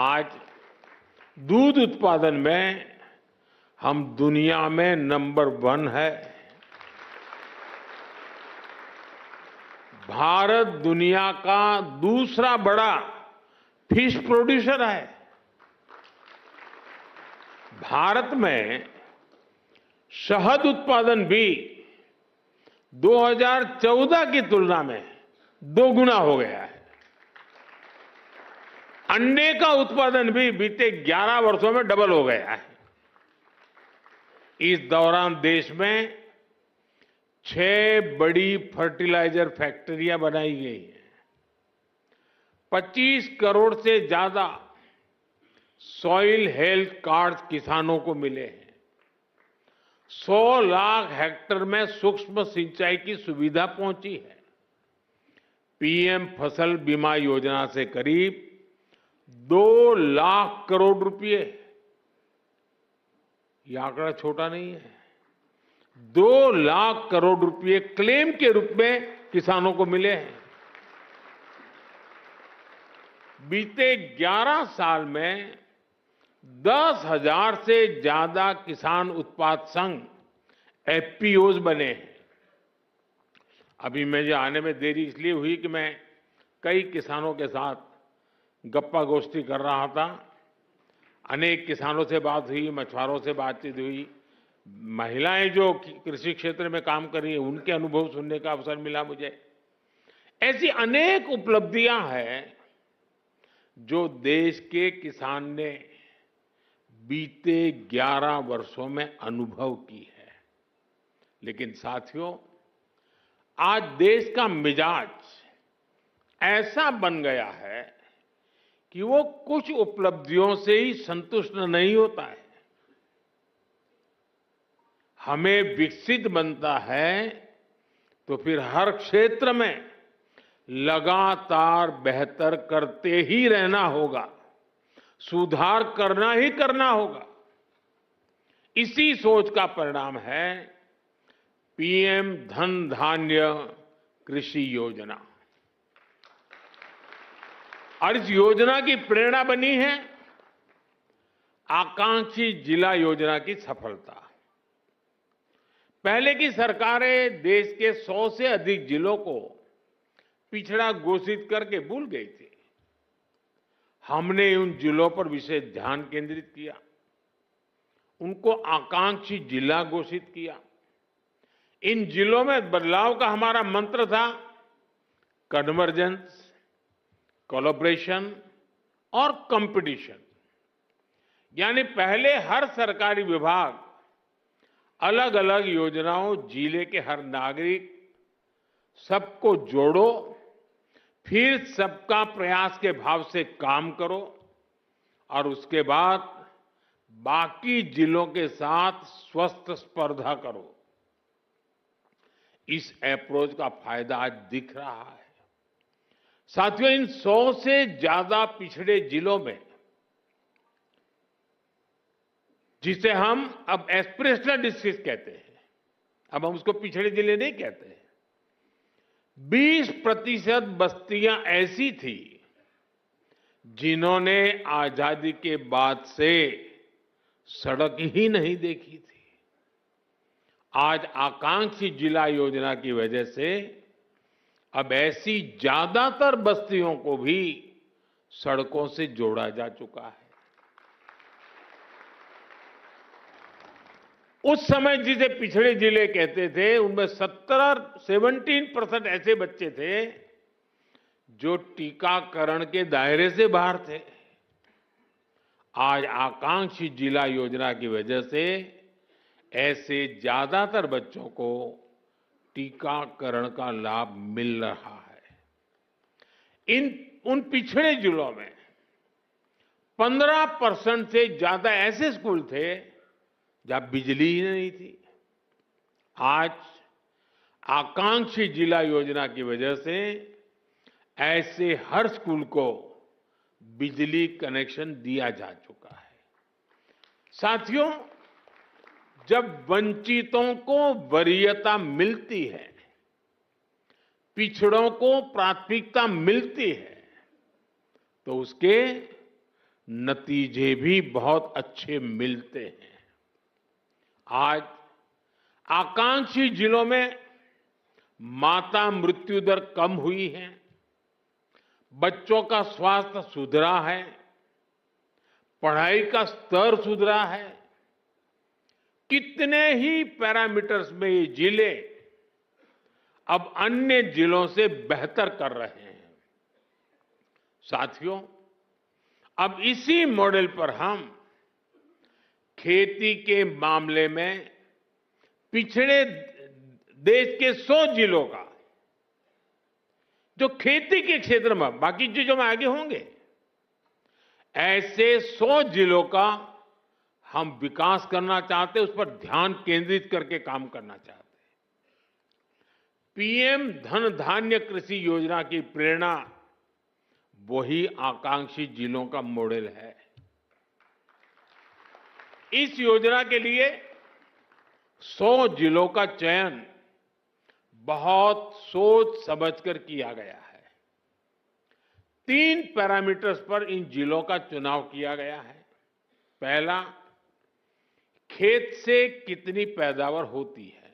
आज दूध उत्पादन में हम दुनिया में नंबर 1 है। भारत दुनिया का दूसरा बड़ा फिश प्रोड्यूसर है। भारत में शहद उत्पादन भी 2014 की तुलना में 2 गुना हो गया है। अंडे का उत्पादन भी बीते 11 वर्षों में डबल हो गया है। इस दौरान देश में 6 बड़ी फर्टिलाइजर फैक्ट्रियां बनाई गई हैं। 25 करोड़ से ज्यादा सॉइल हेल्थ कार्ड किसानों को मिले हैं। 100 लाख हेक्टेयर में सूक्ष्म सिंचाई की सुविधा पहुंची है। पीएम फसल बीमा योजना से करीब 2 लाख करोड़ रुपए, यह आंकड़ा छोटा नहीं है, 2 लाख करोड़ रुपए क्लेम के रूप में किसानों को मिले हैं। बीते 11 साल में 10,000 से ज्यादा किसान उत्पाद संघ एफपीओज बने हैं। अभी मुझे आने में देरी इसलिए हुई कि मैं कई किसानों के साथ गप्पा गोष्ठी कर रहा था। अनेक किसानों से बात हुई, मछुआरों से बातचीत हुई, महिलाएं जो कृषि क्षेत्र में काम कर रही हैं उनके अनुभव सुनने का अवसर मिला मुझे। ऐसी अनेक उपलब्धियां हैं जो देश के किसान ने बीते 11 वर्षों में अनुभव की है। लेकिन साथियों, आज देश का मिजाज ऐसा बन गया है कि वो कुछ उपलब्धियों से ही संतुष्ट नहीं होता है। हमें विकसित बनता है तो फिर हर क्षेत्र में लगातार बेहतर करते ही रहना होगा, सुधार करना ही करना होगा। इसी सोच का परिणाम है पीएम धन धान्य कृषि योजना। और इस योजना की प्रेरणा बनी है आकांक्षी जिला योजना की सफलता। पहले की सरकारें देश के 100 से अधिक जिलों को पिछड़ा घोषित करके भूल गई थी। हमने उन जिलों पर विशेष ध्यान केंद्रित किया, उनको आकांक्षी जिला घोषित किया। इन जिलों में बदलाव का हमारा मंत्र था कन्वर्जेंस, कोलैबोरेशन और कंपटीशन। यानी पहले हर सरकारी विभाग अलग अलग योजनाओं, जिले के हर नागरिक, सबको जोड़ो, फिर सबका प्रयास के भाव से काम करो और उसके बाद बाकी जिलों के साथ स्वस्थ स्पर्धा करो। इस अप्रोच का फायदा आज दिख रहा है। साथियों, इन 100 से ज्यादा पिछड़े जिलों में, जिसे हम अब एस्पिरेशनल डिस्ट्रिक्ट कहते हैं, अब हम उसको पिछड़े जिले नहीं कहते हैं, 20% बस्तियां ऐसी थी जिन्होंने आजादी के बाद से सड़क ही नहीं देखी थी। आज आकांक्षी जिला योजना की वजह से अब ऐसी ज्यादातर बस्तियों को भी सड़कों से जोड़ा जा चुका है। उस समय जिसे पिछड़े जिले कहते थे, उनमें 17% ऐसे बच्चे थे जो टीकाकरण के दायरे से बाहर थे। आज आकांक्षी जिला योजना की वजह से ऐसे ज्यादातर बच्चों को टीकाकरण का लाभ मिल रहा है। उन पिछड़े जिलों में 15% से ज्यादा ऐसे स्कूल थे जहां बिजली ही नहीं थी। आज आकांक्षी जिला योजना की वजह से ऐसे हर स्कूल को बिजली कनेक्शन दिया जा चुका है। साथियों, जब वंचितों को वरीयता मिलती है, पिछड़ों को प्राथमिकता मिलती है, तो उसके नतीजे भी बहुत अच्छे मिलते हैं। आज आकांक्षी जिलों में माता मृत्यु दर कम हुई है, बच्चों का स्वास्थ्य सुधरा है, पढ़ाई का स्तर सुधरा है। कितने ही पैरामीटर्स में ये जिले अब अन्य जिलों से बेहतर कर रहे हैं। साथियों, अब इसी मॉडल पर हम खेती के मामले में पिछड़े देश के 100 जिलों का, जो खेती के क्षेत्र में, बाकी चीजों में आगे होंगे, ऐसे 100 जिलों का हम विकास करना चाहते हैं, उस पर ध्यान केंद्रित करके काम करना चाहते हैं। पीएम धन धान्य कृषि योजना की प्रेरणा वही आकांक्षी जिलों का मॉडल है। इस योजना के लिए 100 जिलों का चयन बहुत सोच समझकर किया गया है। 3 पैरामीटर्स पर इन जिलों का चुनाव किया गया है। पहला, खेत से कितनी पैदावार होती है।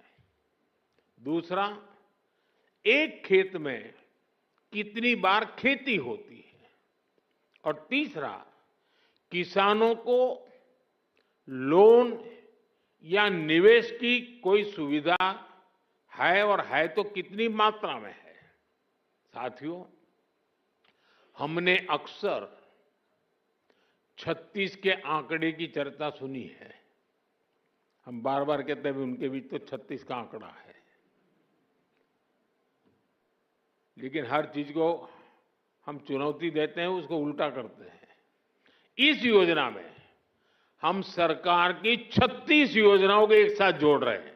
दूसरा, एक खेत में कितनी बार खेती होती है। और तीसरा, किसानों को लोन या निवेश की कोई सुविधा है, और है तो कितनी मात्रा में है। साथियों, हमने अक्सर 36 के आंकड़े की चर्चा सुनी है। हम बार बार कहते हैं उनके बीच तो 36 का आंकड़ा है, लेकिन हर चीज को हम चुनौती देते हैं, उसको उल्टा करते हैं। इस योजना में हम सरकार की 36 योजनाओं को एक साथ जोड़ रहे हैं।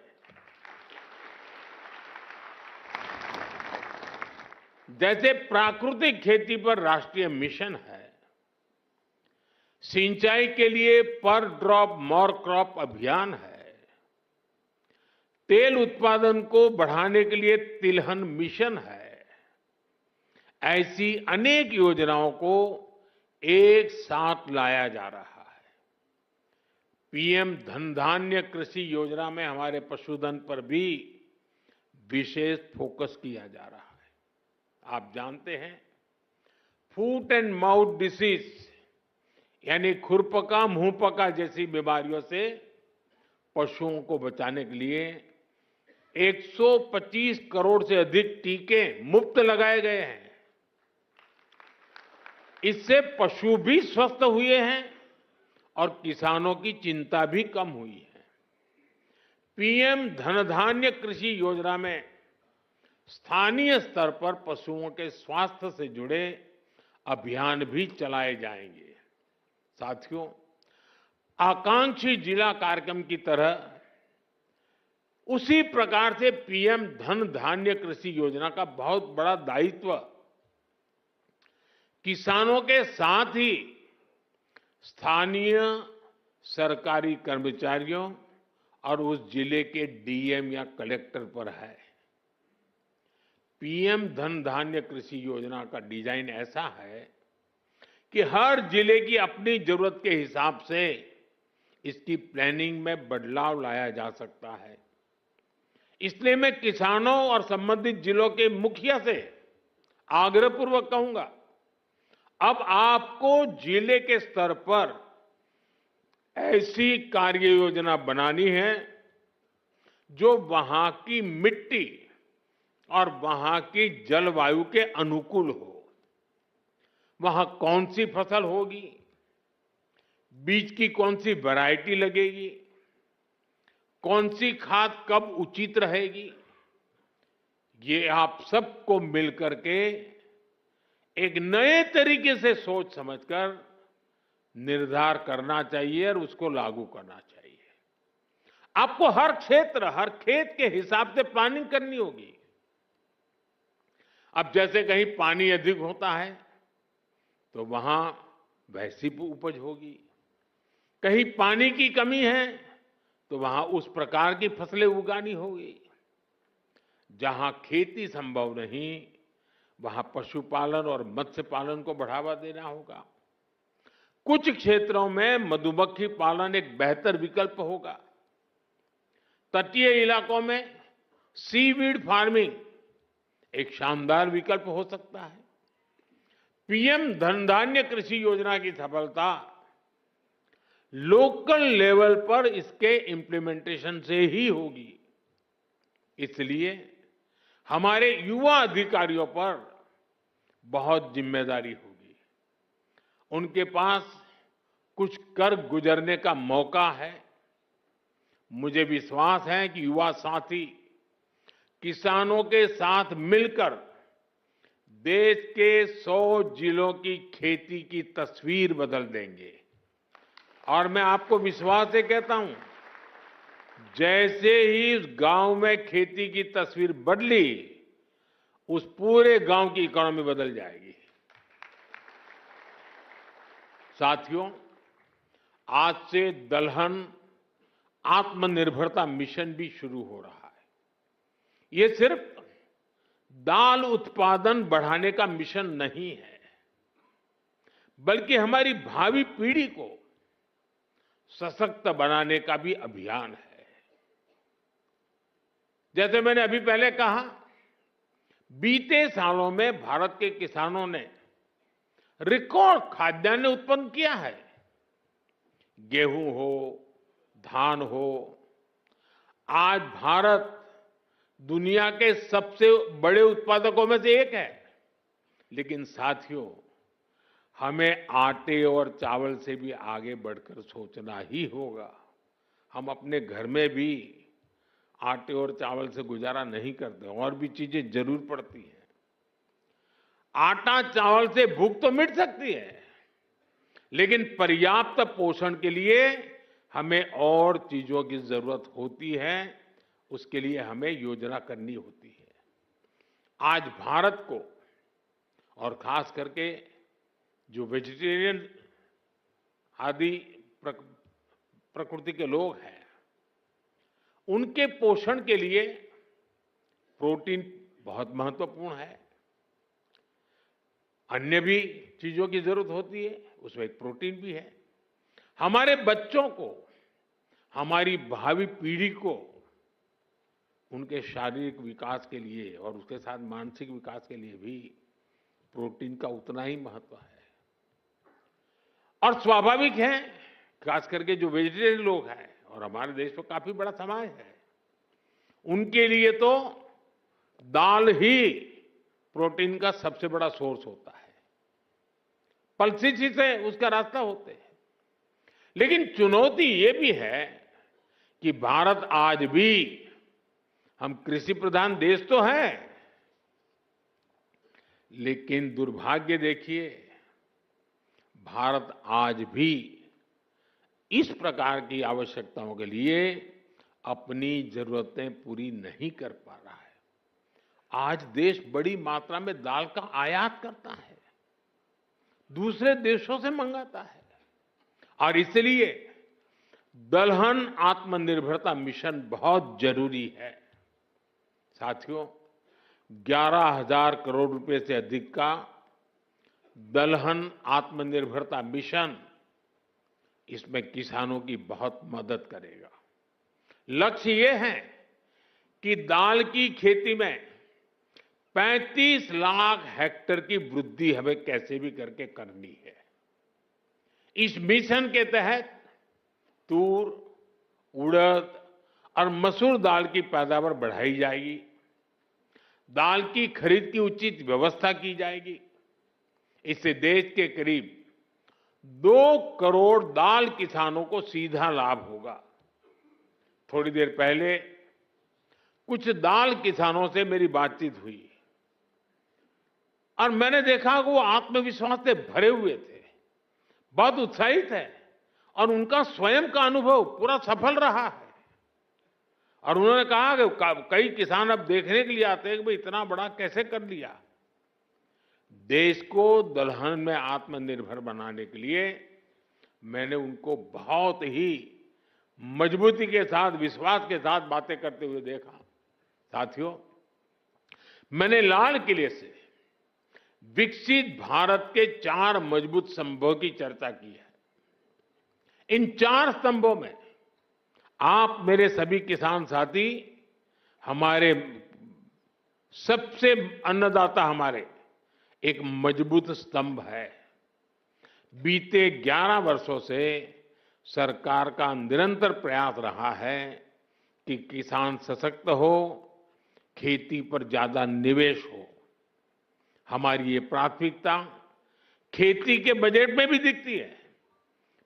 जैसे प्राकृतिक खेती पर राष्ट्रीय मिशन है, सिंचाई के लिए पर ड्रॉप मोर क्रॉप अभियान है, तेल उत्पादन को बढ़ाने के लिए तिलहन मिशन है, ऐसी अनेक योजनाओं को एक साथ लाया जा रहा है। पीएम धन धान्य कृषि योजना में हमारे पशुधन पर भी विशेष फोकस किया जा रहा है। आप जानते हैं, फूट एंड माउथ डिसीज यानी खुरपका मुंहपका जैसी बीमारियों से पशुओं को बचाने के लिए 125 करोड़ से अधिक टीके मुफ्त लगाए गए हैं। इससे पशु भी स्वस्थ हुए हैं और किसानों की चिंता भी कम हुई है। पीएम धन धान्य कृषि योजना में स्थानीय स्तर पर पशुओं के स्वास्थ्य से जुड़े अभियान भी चलाए जाएंगे। साथियों, आकांक्षी जिला कार्यक्रम की तरह उसी प्रकार से पीएम धन धान्य कृषि योजना का बहुत बड़ा दायित्व किसानों के साथ ही स्थानीय सरकारी कर्मचारियों और उस जिले के डीएम या कलेक्टर पर है। पीएम धन धान्य कृषि योजना का डिजाइन ऐसा है कि हर जिले की अपनी जरूरत के हिसाब से इसकी प्लानिंग में बदलाव लाया जा सकता है। इसलिए मैं किसानों और संबंधित जिलों के मुखिया से आग्रहपूर्वक कहूंगा, अब आपको जिले के स्तर पर ऐसी कार्य योजना बनानी है जो वहां की मिट्टी और वहां की जलवायु के अनुकूल हो। वहां कौन सी फसल होगी, बीज की कौन सी वैरायटी लगेगी, कौन सी खाद कब उचित रहेगी, ये आप सबको मिलकर के एक नए तरीके से सोच समझकर निर्धार करना चाहिए और उसको लागू करना चाहिए। आपको हर क्षेत्र, हर खेत के हिसाब से प्लानिंग करनी होगी। अब जैसे कहीं पानी अधिक होता है तो वहां वैसी उपज होगी, कहीं पानी की कमी है तो वहां उस प्रकार की फसलें उगानी होगी। जहां खेती संभव नहीं, वहां पशुपालन और मत्स्य पालन को बढ़ावा देना होगा। कुछ क्षेत्रों में मधुमक्खी पालन एक बेहतर विकल्प होगा। तटीय इलाकों में सीवीड फार्मिंग एक शानदार विकल्प हो सकता है। पीएम धन धान्य कृषि योजना की सफलता लोकल लेवल पर इसके इम्प्लीमेंटेशन से ही होगी। इसलिए हमारे युवा अधिकारियों पर बहुत जिम्मेदारी होगी। उनके पास कुछ कर गुजरने का मौका है। मुझे विश्वास है कि युवा साथी किसानों के साथ मिलकर देश के 100 जिलों की खेती की तस्वीर बदल देंगे। और मैं आपको विश्वास से कहता हूं, जैसे ही उस गांव में खेती की तस्वीर बदली, उस पूरे गांव की इकोनॉमी बदल जाएगी। साथियों, आज से दलहन आत्मनिर्भरता मिशन भी शुरू हो रहा है। ये सिर्फ दाल उत्पादन बढ़ाने का मिशन नहीं है, बल्कि हमारी भावी पीढ़ी को सशक्त बनाने का भी अभियान है। जैसे मैंने अभी पहले कहा, बीते सालों में भारत के किसानों ने रिकॉर्ड खाद्यान्न उत्पन्न किया है। गेहूं हो, धान हो, आज भारत दुनिया के सबसे बड़े उत्पादकों में से एक है। लेकिन साथियों, हमें आटे और चावल से भी आगे बढ़कर सोचना ही होगा। हम अपने घर में भी आटे और चावल से गुजारा नहीं करते, और भी चीजें जरूर पड़ती हैं। आटा चावल से भूख तो मिट सकती है, लेकिन पर्याप्त पोषण के लिए हमें और चीजों की जरूरत होती है। उसके लिए हमें योजना करनी होती है। आज भारत को, और खास करके जो वेजिटेरियन आदि प्रकृति के लोग हैं, उनके पोषण के लिए प्रोटीन बहुत महत्वपूर्ण है। अन्य भी चीजों की जरूरत होती है, उसमें एक प्रोटीन भी है। हमारे बच्चों को, हमारी भावी पीढ़ी को उनके शारीरिक विकास के लिए और उसके साथ मानसिक विकास के लिए भी प्रोटीन का उतना ही महत्व है। और स्वाभाविक है, खास करके जो वेजिटेरियन लोग हैं, और हमारे देश में काफी बड़ा समाज है, उनके लिए तो दाल ही प्रोटीन का सबसे बड़ा सोर्स होता है। पल्सेस ही से उसका रास्ता होते हैं। लेकिन चुनौती ये भी है कि भारत आज भी, हम कृषि प्रधान देश तो है, लेकिन दुर्भाग्य देखिए, भारत आज भी इस प्रकार की आवश्यकताओं के लिए अपनी जरूरतें पूरी नहीं कर पा रहा है। आज देश बड़ी मात्रा में दाल का आयात करता है, दूसरे देशों से मंगाता है, और इसलिए दलहन आत्मनिर्भरता मिशन बहुत जरूरी है। साथियों, 11,000 करोड़ रुपए से अधिक का दलहन आत्मनिर्भरता मिशन इसमें किसानों की बहुत मदद करेगा। लक्ष्य ये है कि दाल की खेती में 35 लाख हेक्टेयर की वृद्धि हमें कैसे भी करके करनी है। इस मिशन के तहत तूर, उड़द और मसूर दाल की पैदावार बढ़ाई जाएगी। दाल की खरीद की उचित व्यवस्था की जाएगी। इससे देश के करीब 2 करोड़ दाल किसानों को सीधा लाभ होगा। थोड़ी देर पहले कुछ दाल किसानों से मेरी बातचीत हुई और मैंने देखा कि वो आत्मविश्वास से भरे हुए थे, बहुत उत्साहित है, और उनका स्वयं का अनुभव पूरा सफल रहा है। और उन्होंने कहा कि कई किसान अब देखने के लिए आते हैं कि भाई इतना बड़ा कैसे कर लिया। देश को दलहन में आत्मनिर्भर बनाने के लिए मैंने उनको बहुत ही मजबूती के साथ, विश्वास के साथ बातें करते हुए देखा। साथियों, मैंने लाल किले से विकसित भारत के 4 मजबूत स्तंभों की चर्चा की है। इन 4 स्तंभों में आप मेरे सभी किसान साथी, हमारे सबसे अन्नदाता, हमारे एक मजबूत स्तंभ है। बीते 11 वर्षों से सरकार का निरंतर प्रयास रहा है कि किसान सशक्त हो, खेती पर ज्यादा निवेश हो। हमारी ये प्राथमिकता खेती के बजट में भी दिखती है।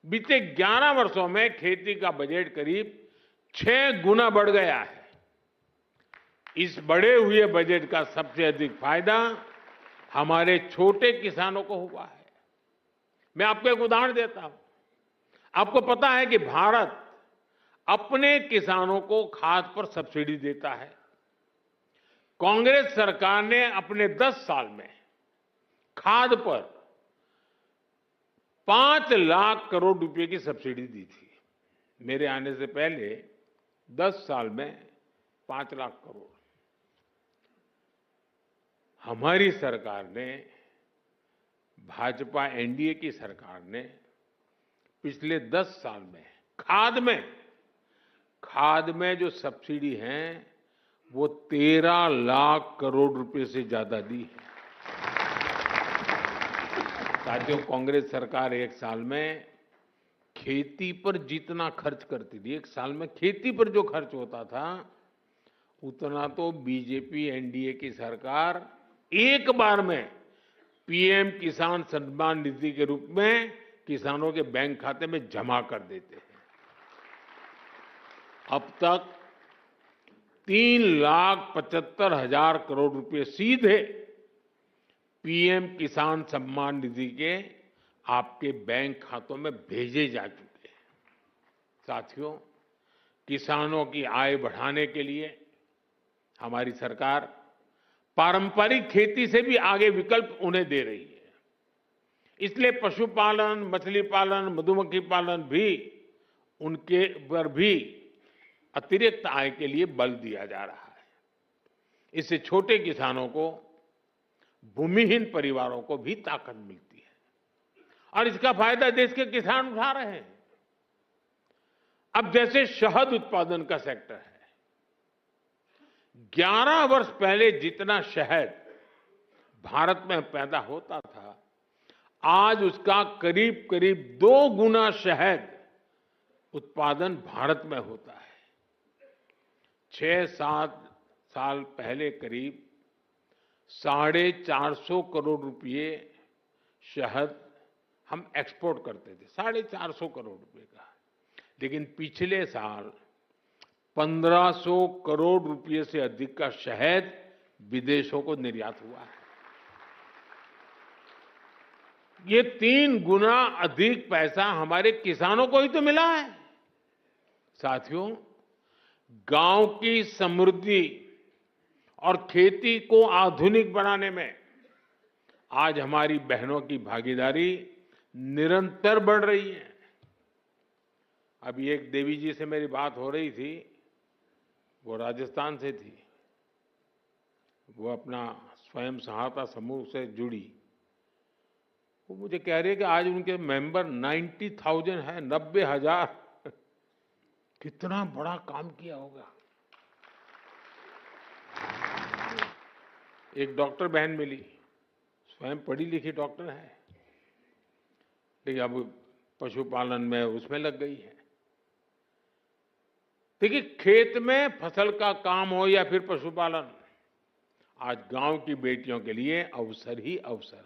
बीते 11 वर्षों में खेती का बजट करीब 6 गुना बढ़ गया है। इस बढ़े हुए बजट का सबसे अधिक फायदा हमारे छोटे किसानों को हुआ है। मैं आपको एक उदाहरण देता हूं। आपको पता है कि भारत अपने किसानों को खाद पर सब्सिडी देता है। कांग्रेस सरकार ने अपने 10 साल में खाद पर 5 लाख करोड़ रुपए की सब्सिडी दी थी। मेरे आने से पहले 10 साल में 5 लाख करोड़। हमारी सरकार ने, भाजपा एनडीए की सरकार ने पिछले 10 साल में खाद में जो सब्सिडी है वो 13 लाख करोड़ रुपए से ज्यादा दी है। साथियों, कांग्रेस सरकार एक साल में खेती पर जितना खर्च करती थी, एक साल में खेती पर जो खर्च होता था, उतना तो बीजेपी एनडीए की सरकार एक बार में पीएम किसान सम्मान निधि के रूप में किसानों के बैंक खाते में जमा कर देते हैं। अब तक 3,75,000 करोड़ रुपए सीधे पीएम किसान सम्मान निधि के आपके बैंक खातों में भेजे जा चुके हैं। साथियों, किसानों की आय बढ़ाने के लिए हमारी सरकार पारंपरिक खेती से भी आगे विकल्प उन्हें दे रही है। इसलिए पशुपालन, मछली पालन, मधुमक्खी पालन भी उनके पर भी अतिरिक्त आय के लिए बल दिया जा रहा है। इससे छोटे किसानों को, भूमिहीन परिवारों को भी ताकत मिलती है और इसका फायदा देश के किसान उठा रहे हैं। अब जैसे शहद उत्पादन का सेक्टर है, 11 वर्ष पहले जितना शहद भारत में पैदा होता था, आज उसका करीब करीब 2 गुना शहद उत्पादन भारत में होता है। 6-7 साल पहले करीब 450 करोड़ रुपए शहद हम एक्सपोर्ट करते थे, 450 करोड़ रुपए का। लेकिन पिछले साल 1500 करोड़ रुपए से अधिक का शहद विदेशों को निर्यात हुआ है। ये 3 गुना अधिक पैसा हमारे किसानों को ही तो मिला है। साथियों, गांव की समृद्धि और खेती को आधुनिक बनाने में आज हमारी बहनों की भागीदारी निरंतर बढ़ रही है। अभी एक देवी जी से मेरी बात हो रही थी, वो राजस्थान से थी। वो अपना स्वयं सहायता समूह से जुड़ी। वो मुझे कह रही है कि आज उनके मेंबर 90,000 है, 90,000। कितना बड़ा काम किया होगा। एक डॉक्टर बहन मिली, स्वयं पढ़ी लिखी डॉक्टर है, लेकिन अब पशुपालन में उसमें लग गई है। देखिए, खेत में फसल का काम हो या फिर पशुपालन, आज गांव की बेटियों के लिए अवसर ही अवसर है।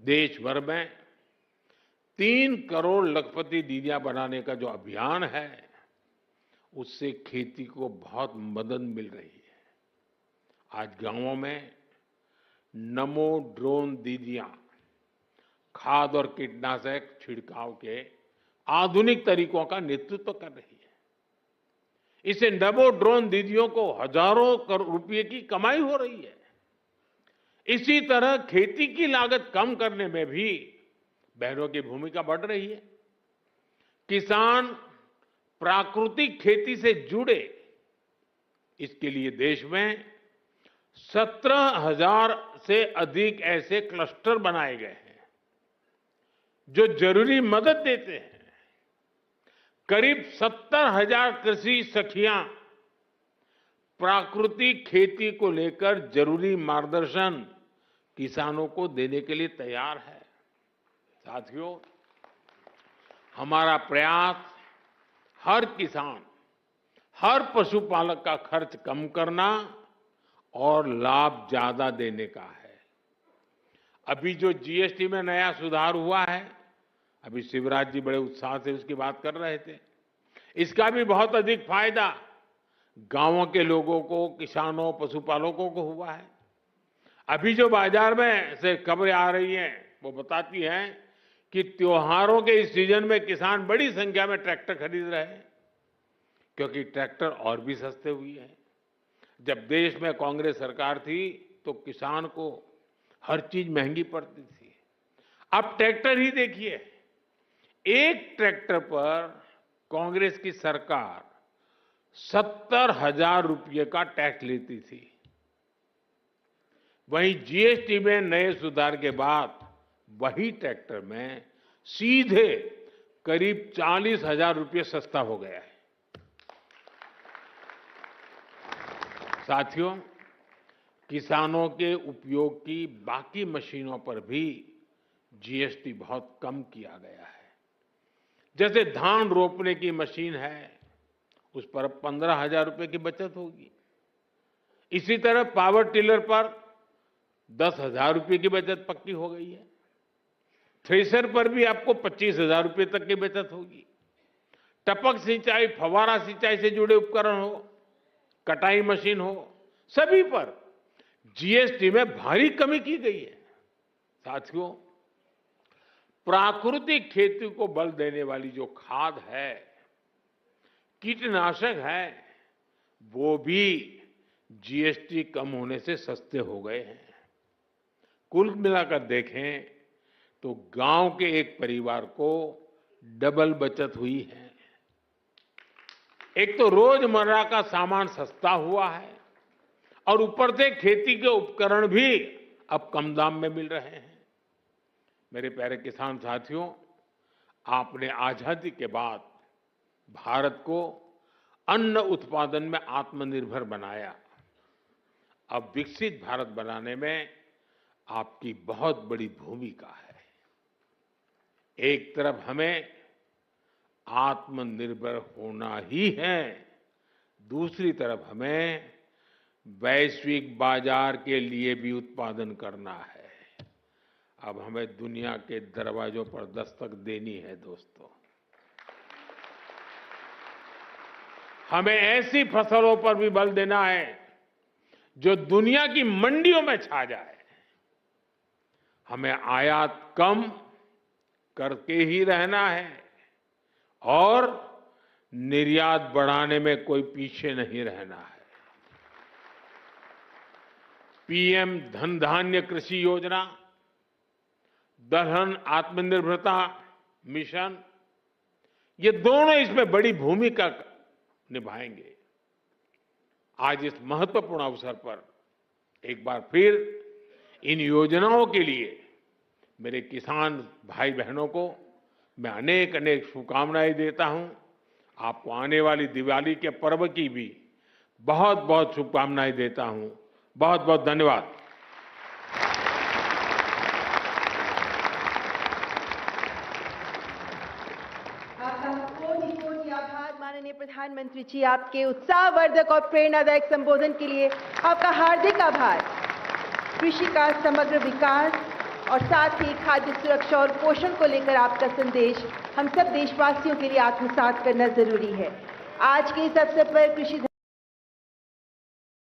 देश भर में 3 करोड़ लखपति दीदियां बनाने का जो अभियान है, उससे खेती को बहुत मदद मिल रही है। आज गांवों में नमो ड्रोन दीदियां खाद और कीटनाशक छिड़काव के आधुनिक तरीकों का नेतृत्व कर रही है। इससे नमो ड्रोन दीदियों को हजारों करोड़ रुपए की कमाई हो रही है। इसी तरह खेती की लागत कम करने में भी बहनों की भूमिका बढ़ रही है। किसान प्राकृतिक खेती से जुड़े, इसके लिए देश में 17,000 से अधिक ऐसे क्लस्टर बनाए गए हैं जो जरूरी मदद देते हैं। करीब 70,000 कृषि सखियां प्राकृतिक खेती को लेकर जरूरी मार्गदर्शन किसानों को देने के लिए तैयार है। साथियों, हमारा प्रयास हर किसान, हर पशुपालक का खर्च कम करना और लाभ ज्यादा देने का है। अभी जो जीएसटी में नया सुधार हुआ है, अभी शिवराज जी बड़े उत्साह से उसकी बात कर रहे थे, इसका भी बहुत अधिक फायदा गांवों के लोगों को, किसानों, पशुपालकों को हुआ है। अभी जो बाजार में से खबरें आ रही हैं, वो बताती हैं कि त्योहारों के इस सीजन में किसान बड़ी संख्या में ट्रैक्टर खरीद रहे हैं, क्योंकि ट्रैक्टर और भी सस्ते हुए हैं। जब देश में कांग्रेस सरकार थी तो किसान को हर चीज महंगी पड़ती थी। अब ट्रैक्टर ही देखिए, एक ट्रैक्टर पर कांग्रेस की सरकार 70,000 रुपये का टैक्स लेती थी। वहीं जीएसटी में नए सुधार के बाद वही ट्रैक्टर में सीधे करीब 40,000 रुपये सस्ता हो गया है। साथियों, किसानों के उपयोग की बाकी मशीनों पर भी जीएसटी बहुत कम किया गया है। जैसे धान रोपने की मशीन है, उस पर 15,000 रुपये की बचत होगी। इसी तरह पावर टिलर पर 10,000 रुपये की बचत पक्की हो गई है। थ्रेशर पर भी आपको 25,000 रुपये तक की बचत होगी। टपक सिंचाई, फव्वारा सिंचाई से जुड़े उपकरण हो, कटाई मशीन हो, सभी पर जीएसटी में भारी कमी की गई है। साथियों, प्राकृतिक खेती को बल देने वाली जो खाद है, कीटनाशक है, वो भी जीएसटी कम होने से सस्ते हो गए हैं। कुल मिलाकर देखें तो गांव के एक परिवार को डबल बचत हुई है। एक तो रोजमर्रा का सामान सस्ता हुआ है और ऊपर से खेती के उपकरण भी अब कम दाम में मिल रहे हैं। मेरे प्यारे किसान साथियों, आपने आजादी के बाद भारत को अन्न उत्पादन में आत्मनिर्भर बनाया। अब विकसित भारत बनाने में आपकी बहुत बड़ी भूमिका है। एक तरफ हमें आत्मनिर्भर होना ही है, दूसरी तरफ हमें वैश्विक बाजार के लिए भी उत्पादन करना है। अब हमें दुनिया के दरवाजों पर दस्तक देनी है दोस्तों। हमें ऐसी फसलों पर भी बल देना है जो दुनिया की मंडियों में छा जाए। हमें आयात कम करके ही रहना है और निर्यात बढ़ाने में कोई पीछे नहीं रहना है। पीएम धन धान्य कृषि योजना, दलहन आत्मनिर्भरता मिशन, ये दोनों इसमें बड़ी भूमिका निभाएंगे। आज इस महत्वपूर्ण अवसर पर एक बार फिर इन योजनाओं के लिए मेरे किसान भाई बहनों को मैं अनेक अनेक शुभकामनाएं देता हूं। आपको आने वाली दिवाली के पर्व की भी बहुत बहुत शुभकामनाएं देता हूं। बहुत बहुत धन्यवाद। आपका कोटि-कोटि आभार माननीय प्रधानमंत्री जी, आपके उत्साहवर्धक और प्रेरणादायक संबोधन के लिए आपका हार्दिक आभार। कृषि का समग्र विकास और साथ ही खाद्य सुरक्षा और पोषण को लेकर आपका संदेश हम सब देशवासियों के लिए आत्मसात करना जरूरी है। आज के इस अवसर पर कृषि